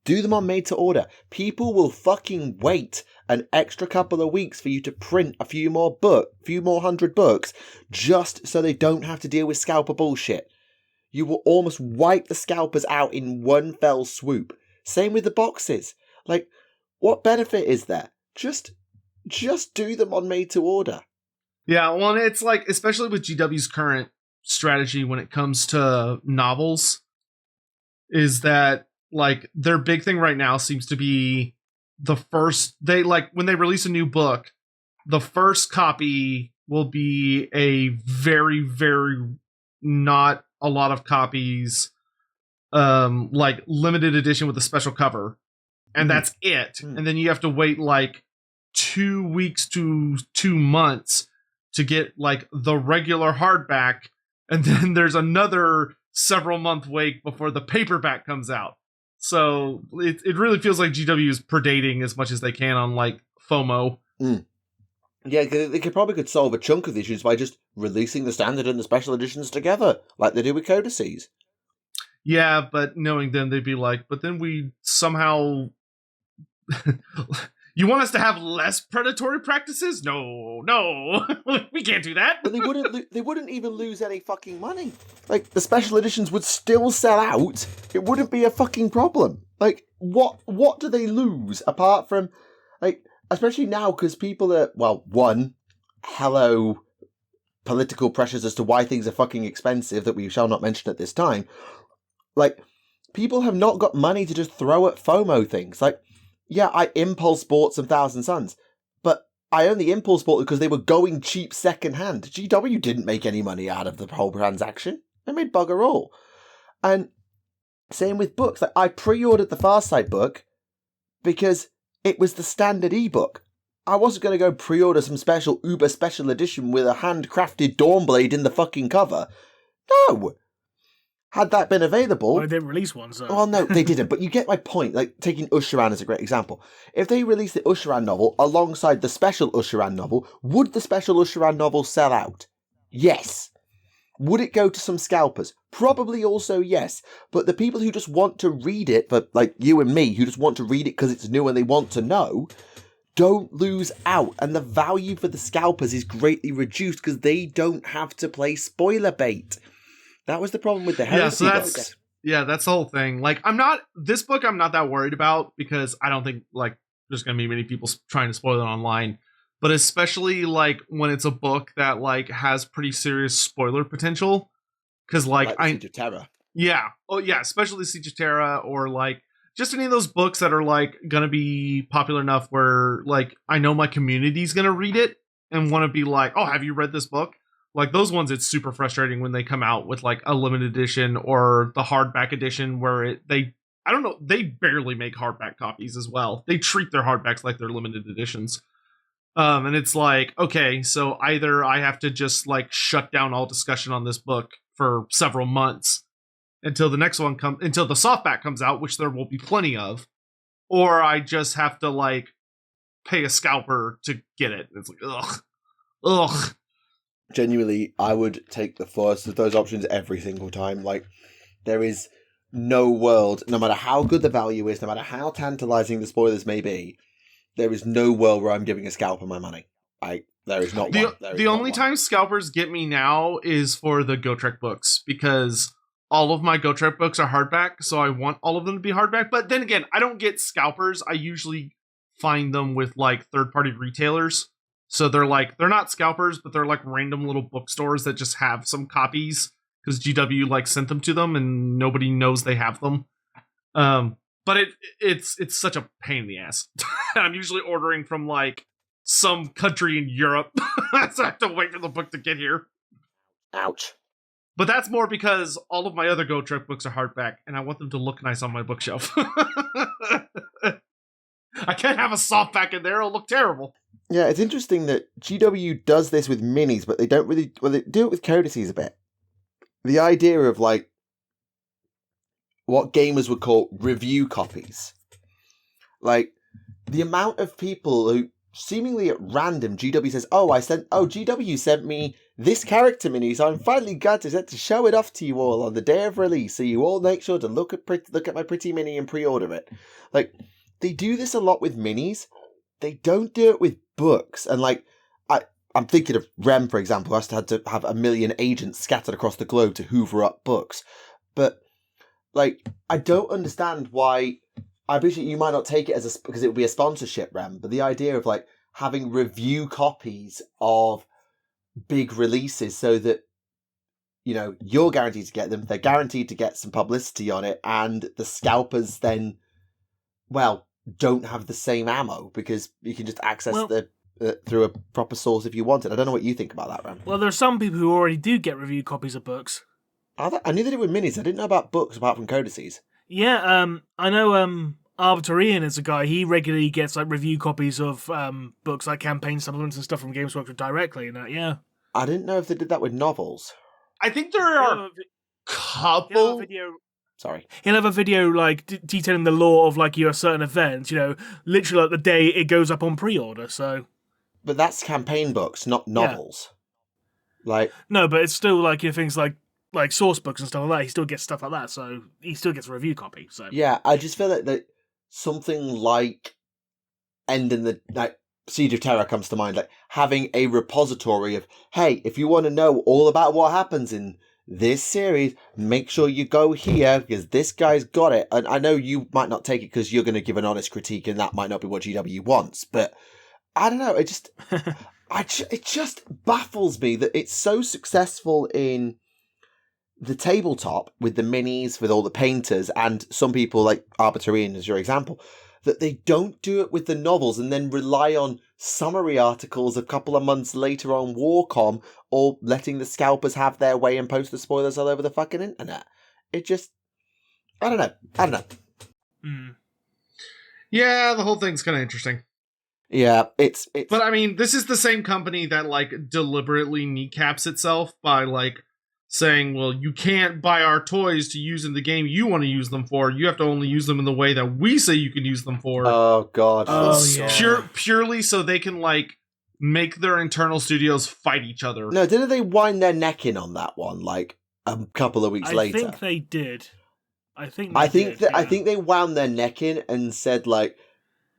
do them on made to order. People will fucking wait an extra couple of weeks for you to print a few more hundred books, just so they don't have to deal with scalper bullshit. You will almost wipe the scalpers out in one fell swoop. Same with the boxes. Like, what benefit is there? Just do them on made to order. Yeah, well, it's like, especially with GW's current strategy when it comes to novels, is that like their big thing right now seems to be when they release a new book, the first copy will be a very, very not a lot of copies, like limited edition with a special cover. And that's it. And then you have to wait like 2 weeks to 2 months to get like the regular hardback. And then there's another several month wait before the paperback comes out. So it really feels like GW is predating as much as they can on like FOMO. Yeah, they could solve a chunk of the issues by just releasing the standard and the special editions together, like they do with codices. Yeah, but knowing them, they'd be like, but then we somehow... You want us to have less predatory practices? No, we can't do that. But they wouldn't even lose any fucking money. Like, the special editions would still sell out. It wouldn't be a fucking problem. Like, what do they lose apart from, like, especially now because people are, well, hello, political pressures as to why things are fucking expensive that we shall not mention at this time. Like, people have not got money to just throw at FOMO things. Like, yeah, I impulse bought some Thousand Suns, but I only impulse bought because they were going cheap secondhand. GW didn't make any money out of the whole transaction. They made bugger all. And same with books. Like, I pre-ordered the Farsight book because it was the standard ebook. I wasn't going to go pre-order some special uber special edition with a handcrafted Dawnblade in the fucking cover. No! Had that been available... Well, they didn't release one, so... Well, no, they didn't, but you get my point. Like, taking Usharan as a great example. If they released the Usharan novel alongside the special Usharan novel, would the special Usharan novel sell out? Yes. Would it go to some scalpers? Probably also yes. But the people who just want to read it, but like you and me, who just want to read it because it's new and they want to know, don't lose out. And the value for the scalpers is greatly reduced because they don't have to play spoiler bait. That was the problem with the Heresy books. Yeah, that's the whole thing. Like, this book I'm not that worried about because I don't think, like, there's going to be many people trying to spoil it online. But especially, like, when it's a book that, like, has pretty serious spoiler potential. Because, like Siege of Terror. Yeah. Oh, yeah, especially Siege of Terror or, like, just any of those books that are, like, going to be popular enough where, like, I know my community's going to read it and want to be like, oh, have you read this book? Like, those ones, it's super frustrating when they come out with, like, a limited edition or the hardback edition where they barely make hardback copies as well. They treat their hardbacks like they're limited editions. And it's like, okay, so either I have to just, like, shut down all discussion on this book for several months until the next one until the softback comes out, which there will be plenty of, or I just have to, like, pay a scalper to get it. It's like, ugh. Genuinely, I would take the first of those options every single time. Like, there is no world, no matter how good the value is, no matter how tantalizing the spoilers may be, there is no world where I'm giving a scalper my money. There is not one. The only time scalpers get me now is for the Gotrek books, because all of my Gotrek books are hardback, so I want all of them to be hardback. But then again, I don't get scalpers. I usually find them with, like, third-party retailers. So they're not scalpers, but they're like random little bookstores that just have some copies because GW like sent them to them and nobody knows they have them. But it's such a pain in the ass. I'm usually ordering from like some country in Europe, so I have to wait for the book to get here. Ouch. But that's more because all of my other Go Trek books are hardback, and I want them to look nice on my bookshelf. I can't have a softback in there; it'll look terrible. Yeah, it's interesting that GW does this with minis, but they don't really... Well, they do it with codices a bit. The idea of, like, what gamers would call review copies. Like, the amount of people who, seemingly at random, GW says, GW sent me this character mini, so I'm finally glad to show it off to you all on the day of release, so you all make sure to look at my pretty mini and pre-order it. Like, they do this a lot with minis. They don't do it with books. And, like, I'm thinking of Rem, for example, who has to have 1 million agents scattered across the globe to hoover up books. But, like, I don't understand why... I appreciate you might not take it because it would be a sponsorship, Rem, but the idea of, like, having review copies of big releases so that, you know, you're guaranteed to get them, they're guaranteed to get some publicity on it, and the scalpers then, well, don't have the same ammo because you can just access through a proper source if you want it. I don't know what you think about that, Ram. Well, there are some people who already do get review copies of books. I knew they did with minis. I didn't know about books apart from codices. Yeah, I know Arbiter Ian is a guy. He regularly gets like review copies of books, like campaign supplements and stuff from Games Workshop directly. And that, yeah. I didn't know if they did that with novels. I think there are a couple. Sorry. He'll have a video like detailing the lore of like your certain events, you know, literally like the day it goes up on pre-order, so... But that's campaign books, not novels. Yeah. Like... No, but it's still like, you know, things like source books and stuff like that. He still gets stuff like that, so he still gets a review copy, so... Yeah, I just feel like that something like ending the... like Siege of Terror comes to mind, like having a repository of, hey, if you want to know all about what happens in this series, make sure you go here because this guy's got it. And I know you might not take it because you're going to give an honest critique and that might not be what GW wants, but I don't know. It just baffles me that it's so successful in the tabletop with the minis, with all the painters, and some people like Arbitrarian as your example, that they don't do it with the novels and then rely on summary articles a couple of months later on Warcom, or letting the scalpers have their way and post the spoilers all over the fucking internet. It just... I don't know. Yeah, the whole thing's kind of interesting. Yeah, it's. But I mean, this is the same company that like deliberately kneecaps itself by like saying, well, you can't buy our toys to use in the game you want to use them for. You have to only use them in the way that we say you can use them for. Oh god. Purely so they can like make their internal studios fight each other. No, didn't they wind their neck in on that one like a couple of weeks later? I think they did. I think they wound their neck in and said like,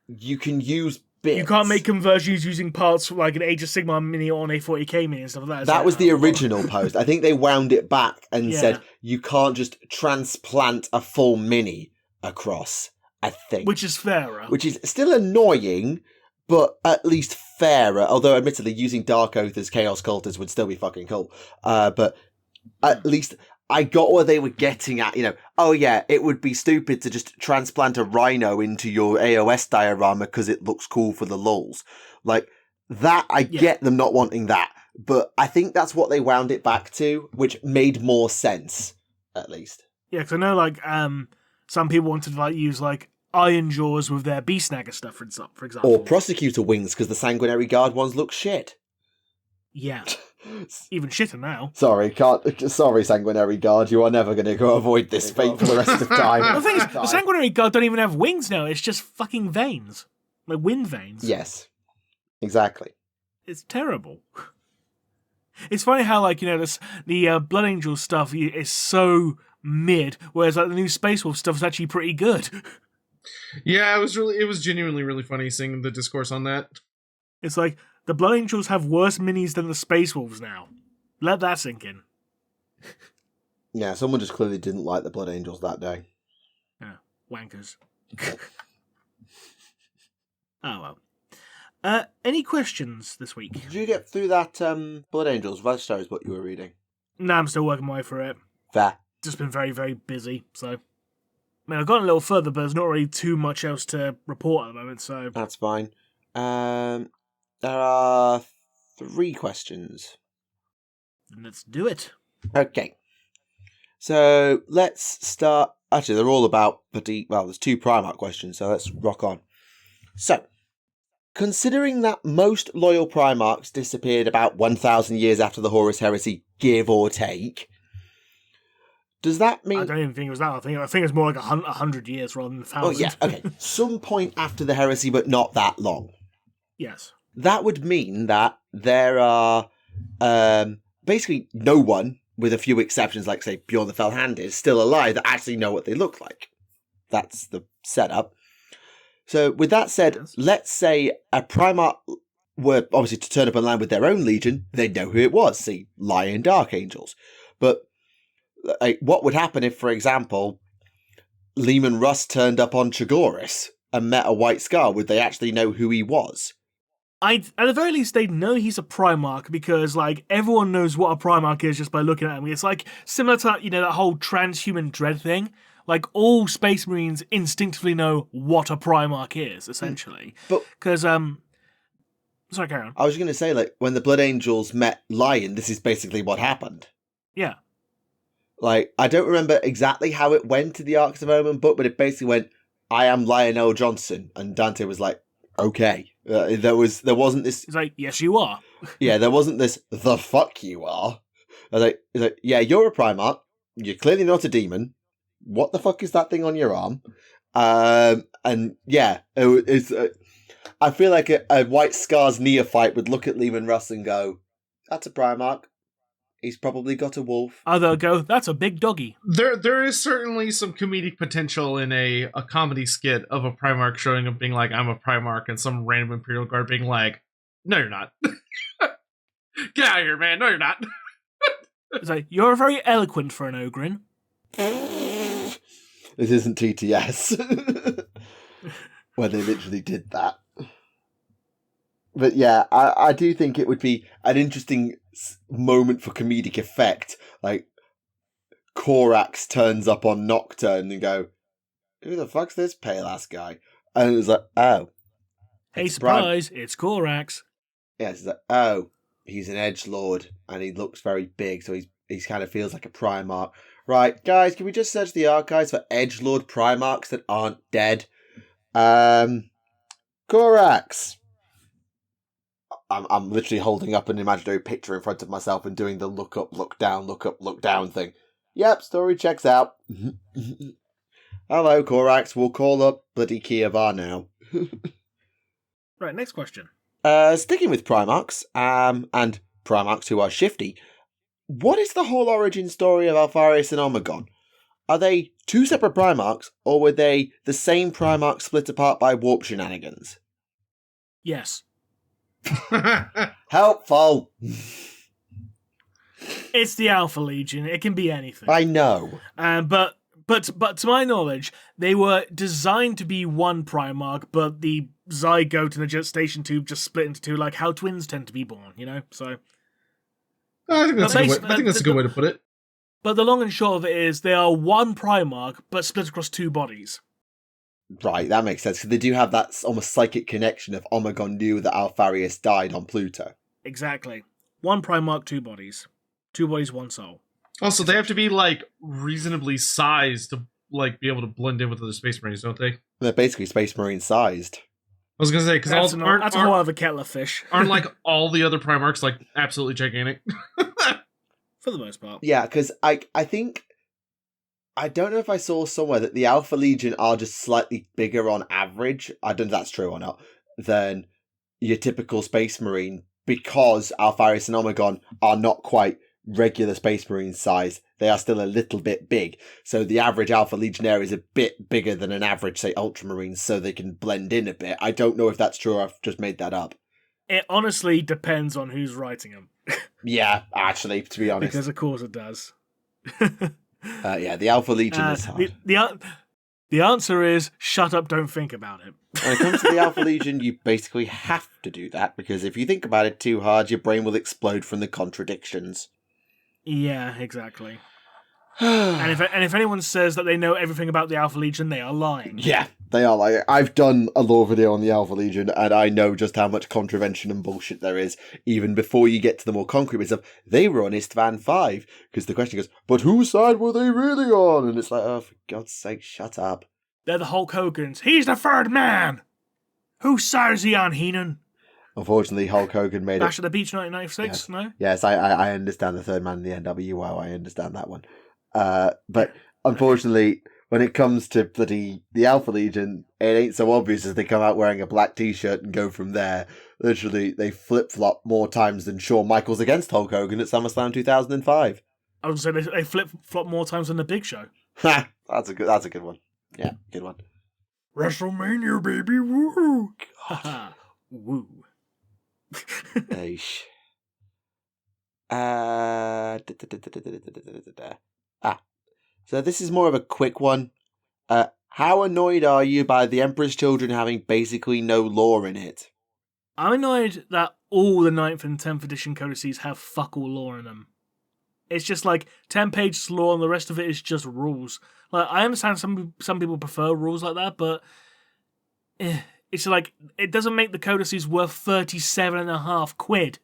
you can use bits. You can't make conversions using parts from like an Age of Sigmar mini or an A40k mini and stuff like that. That was the original post. I think they wound it back and said you can't just transplant a full mini across, I think. Which is fairer. Which is still annoying, but at least fairer. Although admittedly using Dark Oath as Chaos Cultists would still be fucking cool. But at least I got what they were getting at, oh yeah, it would be stupid to just transplant a rhino into your AOS diorama because it looks cool for the lulz. Like, that, I get them not wanting that, but I think that's what they wound it back to, which made more sense, at least. Yeah, because I know, like, some people wanted to, like, use, like, Iron Jaws with their Beast Snagger stuff, for example. Or Prosecutor Wings, because the Sanguinary Guard ones look shit. Yeah. Even shitter now. Sorry, Sanguinary Guard, you are never going to avoid this fate for the rest of time. The thing is, the Sanguinary Guard don't even have wings now, it's just fucking veins. Like wind veins. Yes. Exactly. It's terrible. It's funny how, like, the Blood Angel stuff is so mid, whereas, like, the new Space Wolf stuff is actually pretty good. Yeah, it was genuinely really funny seeing the discourse on that. It's like, the Blood Angels have worse minis than the Space Wolves now. Let that sink in. Yeah, someone just clearly didn't like the Blood Angels that day. Yeah, wankers. Oh well. Any questions this week? Did you get through that Blood Angels Resto is what you were reading? No, I'm still working my way through it. Fair. Just been very, very busy, so... I mean, I've gone a little further, but there's not really too much else to report at the moment, so... That's fine. There are 3 questions. Let's do it. Okay. So, let's start... Actually, they're all about... Well, there's 2 Primarch questions, so let's rock on. So, considering that most loyal Primarchs disappeared about 1,000 years after the Horus Heresy, give or take, does that mean... I don't even think it was that. I think it's more like 100 years rather than 1,000. Oh, yeah, okay. Some point after the Heresy, but not that long. Yes. That would mean that there are basically no one, with a few exceptions like, say, Bjorn the Fell-Handed, still alive that actually know what they look like. That's the setup. So, with that said, let's say a Primarch were obviously to turn up in line with their own legion, they'd know who it was, see, Lion Dark Angels. But what would happen if, for example, Leman Russ turned up on Chagoris and met a White Scar? Would they actually know who he was? At the very least, they'd know he's a Primarch because, like, everyone knows what a Primarch is just by looking at him. It's like similar to, that whole transhuman dread thing. Like, all Space Marines instinctively know what a Primarch is, essentially. Because, sorry, carry on. I was going to say, like, when the Blood Angels met Lion, this is basically what happened. Yeah. Like, I don't remember exactly how it went to the Arcs of Omen book, but it basically went, I am Lionel Johnson. And Dante was like, okay. There wasn't this... It's like, yes, you are. Yeah, there wasn't this, the fuck you are. Like, yeah, you're a Primarch. You're clearly not a demon. What the fuck is that thing on your arm? And yeah, it's... I feel like a White Scars neophyte would look at Leman Russ and go, that's a Primarch. He's probably got a wolf. They'll go, that's a big doggy. There is certainly some comedic potential in a comedy skit of a Primarch showing up being like, I'm a Primarch, and some random Imperial Guard being like, no, you're not. Get out of here, man. No, you're not. It's like, you're very eloquent for an Ogrin. This isn't TTS. Where they literally did that. But yeah, I do think it would be an interesting moment for comedic effect. Like, Korax turns up on Nocturne and go, who the fuck's this pale ass guy? And it was like, oh. Hey, surprise, it's Korax. Yeah, it's like, oh, he's an edgelord and he looks very big, so he's kind of feels like a Primarch. Right, guys, can we just search the archives for edgelord Primarchs that aren't dead? Korax. I'm literally holding up an imaginary picture in front of myself and doing the look up, look down thing. Yep, story checks out. Hello, Korax. We'll call up bloody Kievar now. Right, next question. Sticking with Primarchs, and Primarchs who are shifty, what is the whole origin story of Alpharius and Omegon? Are they two separate Primarchs, or were they the same Primarch split apart by warp shenanigans? Yes. Helpful. It's the Alpha Legion. It can be anything. I know. But to my knowledge, they were designed to be one Primarch, but the zygote and the gestation tube just split into two, like how twins tend to be born, you know? So I think that's a good way to put it. But the long and short of it is they are one Primarch, but split across two bodies. Right, that makes sense, because they do have that almost psychic connection of Omegon knew that Alpharius died on Pluto. Exactly. One Primarch, two bodies. Two bodies, one soul. Also, they have to be, like, reasonably sized to, like, be able to blend in with other Space Marines, don't they? They're basically Space Marine sized. I was going to say, because that's a whole other kettle of fish. Aren't, like, all the other Primarchs, like, absolutely gigantic? For the most part. Yeah, because I think... I don't know if I saw somewhere that the Alpha Legion are just slightly bigger on average, I don't know if that's true or not, than your typical Space Marine, because Alpharius and Omegon are not quite regular Space Marine size. They are still a little bit big. So the average Alpha Legionnaire is a bit bigger than an average, say, Ultramarine, so they can blend in a bit. I don't know if that's true or I've just made that up. It honestly depends on who's writing them. Yeah, actually, to be honest. Because of course it does. Yeah, the Alpha Legion is hard. The answer is, shut up, don't think about it. When it comes to the Alpha Legion, you basically have to do that, because if you think about it too hard, your brain will explode from the contradictions. Yeah, exactly. and if anyone says that they know everything about the Alpha Legion, they are lying. Yeah, they are lying. I've done a lore video on the Alpha Legion, and I know just how much contravention and bullshit there is, even before you get to the more concrete bits of, they were on Istvan 5, because the question goes, but whose side were they really on? And it's like, oh, for God's sake, shut up. They're the Hulk Hogans. He's the third man! Whose side is he on, Heenan? Unfortunately, Hulk Hogan made Bash at the Beach 1996, yes. No? Yes, I understand the third man in the NWO, I understand that one. But unfortunately, when it comes to bloody the Alpha Legion, it ain't so obvious as they come out wearing a black t-shirt and go from there. Literally, they flip-flop more times than Shawn Michaels against Hulk Hogan at SummerSlam 2005. I would say they flip-flop more times than the Big Show. Ha! That's a good one. Yeah, good one. WrestleMania, baby, woo! Haha, woo. Eish. So this is more of a quick one. How annoyed are you by the Emperor's Children having basically no lore in it? I'm annoyed that all the 9th and 10th edition codices have fuck all lore in them. It's just like 10 pages lore and the rest of it is just rules. Like, I understand some people prefer rules like that, but it's like, it doesn't make the codices worth 37.5 quid.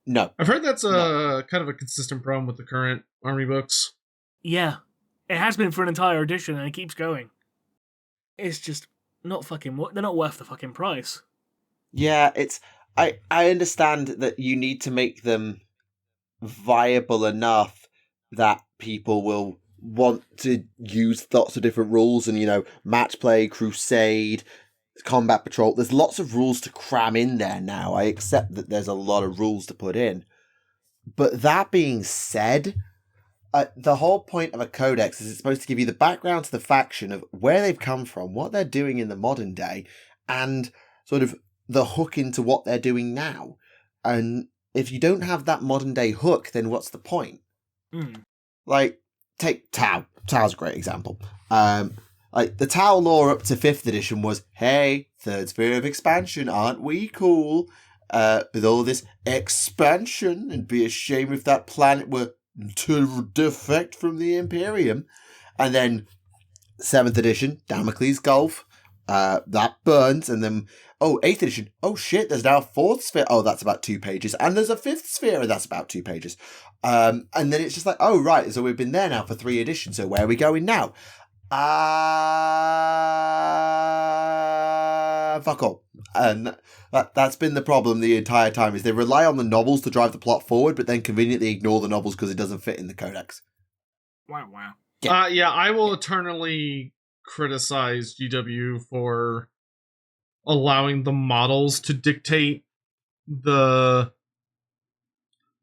No. I've heard that's kind of a consistent problem with the current army books. Yeah. It has been for an entire edition and it keeps going. It's just not fucking... They're not worth the fucking price. Yeah, it's... I understand that you need to make them viable enough that people will want to use lots of different rules and, you know, match play, crusade, combat patrol. There's lots of rules to cram in there now. I accept that there's a lot of rules to put in. But that being said, the whole point of a codex is it's supposed to give you the background to the faction of where they've come from, what they're doing in the modern day, and sort of the hook into what they're doing now. And if you don't have that modern day hook, then what's the point? Like, take Tau. Tau's a great example. Like, the Tau lore up to 5th edition was, hey, 3rd sphere of expansion, aren't we cool? With all this expansion, and be a shame if that planet were to defect from the Imperium. And then 7th edition, Damocles Gulf, that burns, and then 8th edition, oh shit, there's now a 4th sphere, oh that's about 2 pages, and there's a 5th sphere, and that's about 2 pages. And then it's just like, oh right, so we've been there now for 3 editions, so where are we going now? fuck all. And that's been the problem the entire time, is they rely on the novels to drive the plot forward, but then conveniently ignore the novels because it doesn't fit in the codex. Wow. Yeah, I will eternally criticize GW for allowing the models to dictate the,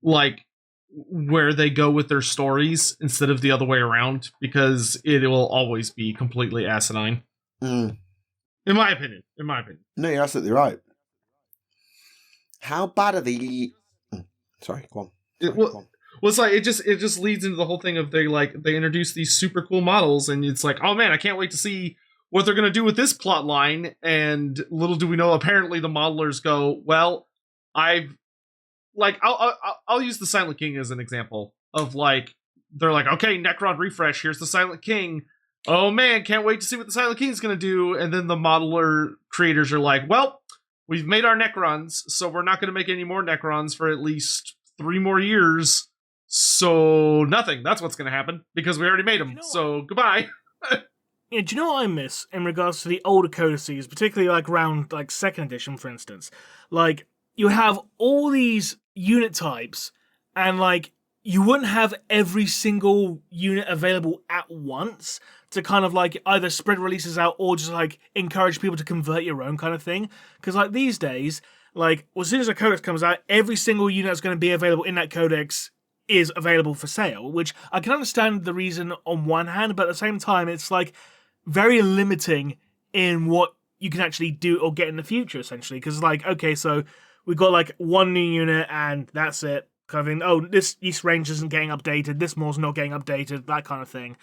like, where they go with their stories instead of the other way around, because it will always be completely asinine. Mm. In my opinion. No, you're absolutely right. How bad are the... Sorry, go on. Well, it's like it just leads into the whole thing of they introduce these super cool models, and it's like, oh man, I can't wait to see what they're gonna do with this plot line. And little do we know, apparently the modelers go, well, I'll use the Silent King as an example of, like, they're like, okay, Necron refresh, here's the Silent King. Oh man, can't wait to see what the Silent King is going to do. And then the modeler creators are like, well, we've made our Necrons, so we're not going to make any more Necrons for at least 3 more years. So nothing. That's what's going to happen, because we already made them. So goodbye. Yeah, do you know what I miss in regards to the older codices, particularly like around like 2nd edition, for instance? Like, you have all these unit types, and like you wouldn't have every single unit available at once to kind of like either spread releases out or just like encourage people to convert your own kind of thing. Because like these days, like as soon as a codex comes out, every single unit that's going to be available in that codex is available for sale, which I can understand the reason on one hand, but at the same time it's like very limiting in what you can actually do or get in the future, essentially. Because like, okay, so we've got like one new unit and that's it, kind of thing. Oh, this East Range isn't getting updated, this more's not getting updated, that kind of thing.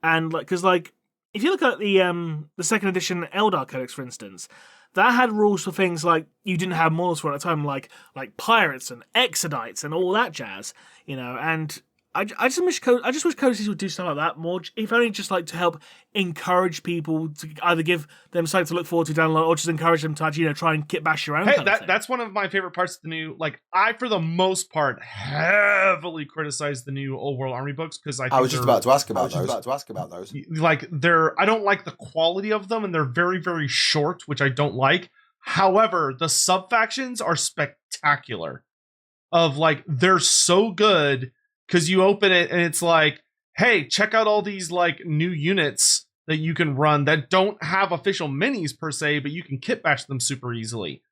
And like, because like, if you look at the 2nd edition Eldar Codex, for instance, that had rules for things like you didn't have models for at the time, like pirates and exodites and all that jazz, you know. And I just wish codices would do stuff like that more, if only just like to help encourage people to either give them something to look forward to download, or just encourage them to actually, you know, try and kit bash your own. Hey, kind of thing. That's one of my favorite parts of the new. Like, I, for the most part, heavily criticize the new Old World Army books, because I was just about to ask about those. Like, I don't like the quality of them, and they're very, very short, which I don't like. However, the sub factions are spectacular. Of like, they're so good. Because you open it and it's like, hey, check out all these like new units that you can run that don't have official minis per se, but you can kit bash them super easily.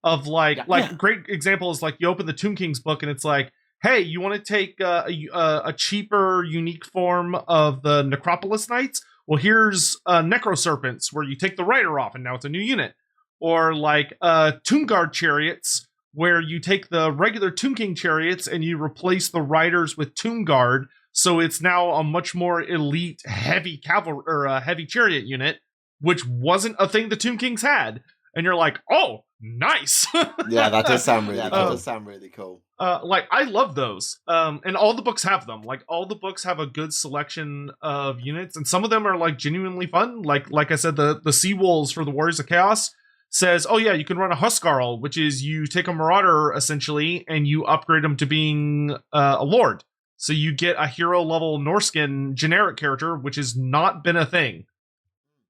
Of great example is like you open the Tomb King's book and it's like, hey, you want to take a cheaper, unique form of the Necropolis Knights? Well, here's Necro Serpents, where you take the rider off and now it's a new unit. Or like Tomb Guard Chariots, where you take the regular Tomb King chariots and you replace the riders with Tomb Guard, so it's now a much more elite heavy cavalry or heavy chariot unit, which wasn't a thing the Tomb Kings had. And you're like, oh, nice. Yeah, that does sound really cool. Like, I love those. And all the books have them. Like, all the books have a good selection of units, and some of them are like genuinely fun. Like I said, the Sea Wolves for the Warriors of Chaos says, oh yeah, you can run a Huskarl, which is you take a Marauder essentially and you upgrade them to being a Lord. So you get a hero level Norskin generic character, which has not been a thing.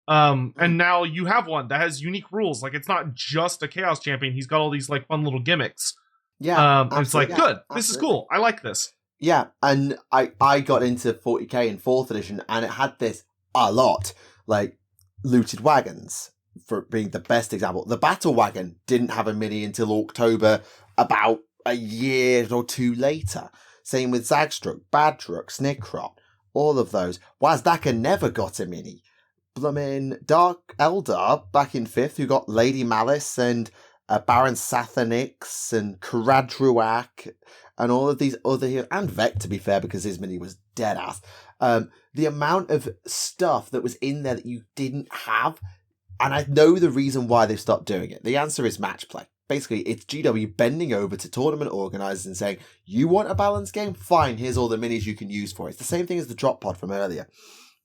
And now you have one that has unique rules. Like, it's not just a Chaos Champion. He's got all these like fun little gimmicks. Yeah. And it's like, good, this is cool. I like this. Yeah, and I got into 40k in 4th edition, and it had this a lot. Like, looted wagons, for being the best example. The Battle Wagon didn't have a mini until October, about a year or 2 later. Same with Zagstruck, Badruk, Snickrot, all of those. Wazdaka never got a mini. Bloomin' Dark Eldar back in 5th, who got Lady Malice and Baron Sathanix and Karadruak and all of these other heroes, and Vec, to be fair, because his mini was dead ass. The amount of stuff that was in there that you didn't have. And I know the reason why they've stopped doing it. The answer is match play. Basically, it's GW bending over to tournament organisers and saying, you want a balanced game? Fine, here's all the minis you can use for it. It's the same thing as the drop pod from earlier.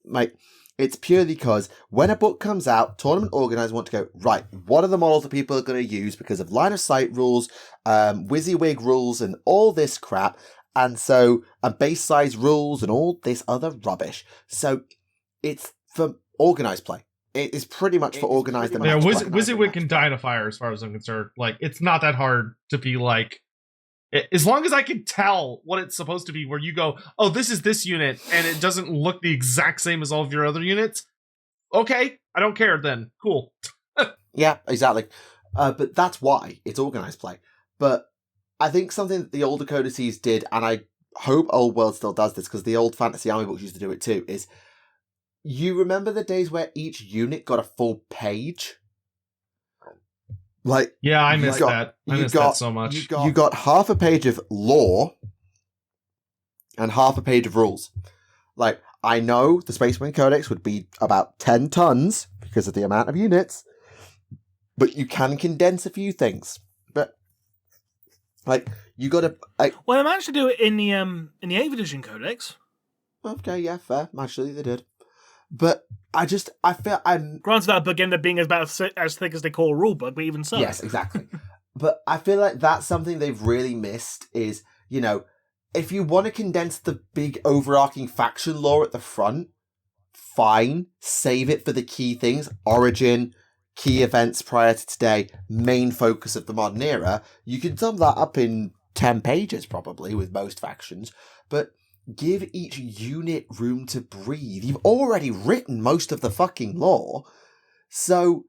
Like, it's purely because when a book comes out, tournament organisers want to go, right, what are the models that people are going to use because of line of sight rules, WYSIWYG rules, and all this crap. And so, base size rules and all this other rubbish. So, it's for organised play. it is pretty much for organized and Yeah, match play. Wizardwick can die in a fire, as far as I'm concerned. Like, it's not that hard to be like, as long as I can tell what it's supposed to be, where you go, oh, this is this unit, and it doesn't look the exact same as all of your other units. Okay, I don't care then. Cool. Yeah, exactly. But that's why it's organized play. But I think something that the older codices did, and I hope Old World still does this, because the old Fantasy Army books used to do it too, is you remember the days where each unit got a full page? Like, yeah, I missed that. I missed that so much. You got half a page of lore and half a page of rules. Like, I know the Space Marine Codex would be about 10 tons because of the amount of units, but you can condense a few things. But, like, you got to... Well, they managed to do it in the 8th edition Codex. Okay, yeah, fair. Actually, they did. But I feel I'm... Granted, that book ended up being about as thick as they call a rule book, but even so. Yes, exactly. But I feel like that's something they've really missed is, you know, if you want to condense the big overarching faction lore at the front, fine. Save it for the key things. Origin, key events prior to today, main focus of the modern era. You can sum that up in 10 pages, probably, with most factions. But give each unit room to breathe. You've already written most of the fucking lore. So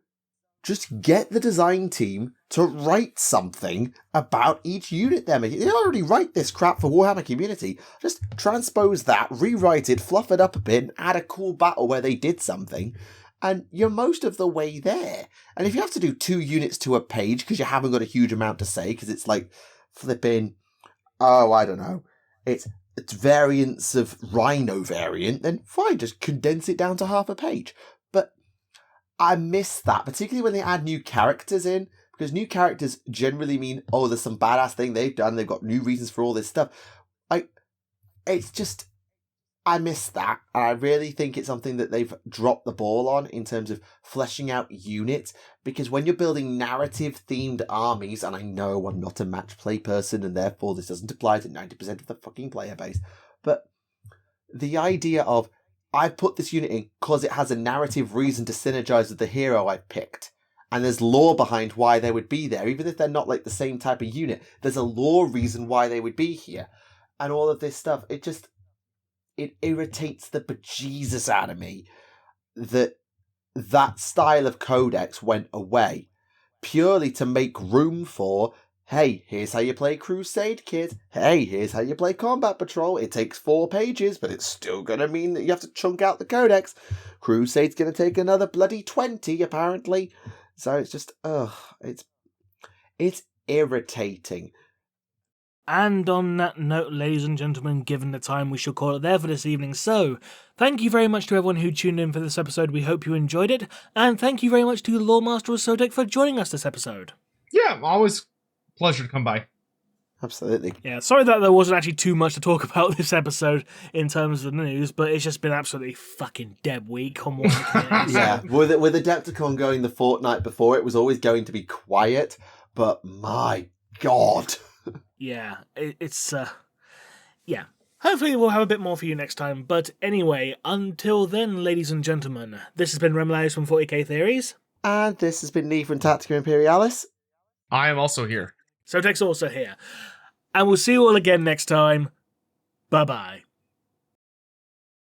just get the design team to write something about each unit they're making. They already write this crap for Warhammer Community. Just transpose that, rewrite it, fluff it up a bit, and add a cool battle where they did something. And you're most of the way there. And if you have to do 2 units to a page because you haven't got a huge amount to say, because it's like flipping, I don't know, it's variants of Rhino variant, then fine, just condense it down to half a page. But I miss that, particularly when they add new characters in, because new characters generally mean, oh, there's some badass thing they've done, they've got new reasons for all this stuff. It's just, I miss that, and I really think it's something that they've dropped the ball on in terms of fleshing out units, because when you're building narrative-themed armies, and I know I'm not a match play person, and therefore this doesn't apply to 90% of the fucking player base, but the idea of, I put this unit in because it has a narrative reason to synergize with the hero I picked, and there's lore behind why they would be there, even if they're not like the same type of unit, there's a lore reason why they would be here, and all of this stuff, it irritates the bejesus out of me that style of codex went away purely to make room for, hey, here's how you play Crusade, kid. Hey, here's how you play Combat Patrol. It takes 4 pages, but it's still going to mean that you have to chunk out the codex. Crusade's going to take another bloody 20, apparently. So it's just, it's irritating. And on that note, ladies and gentlemen, given the time, we shall call it there for this evening. So, thank you very much to everyone who tuned in for this episode. We hope you enjoyed it. And thank you very much to Loremaster of Sotek for joining us this episode. Yeah, always pleasure to come by. Absolutely. Yeah, sorry that there wasn't actually too much to talk about this episode in terms of the news, but it's just been absolutely fucking dead week on one. Yeah, with Adepticon going the fortnight before, it was always going to be quiet, but my God. Yeah, it's yeah. Hopefully we'll have a bit more for you next time. But anyway, until then, ladies and gentlemen, this has been Remleiz from 40k Theories. And this has been Lee from Tactica Imperialis. I am also here. Sotek's also here. And we'll see you all again next time. Bye-bye.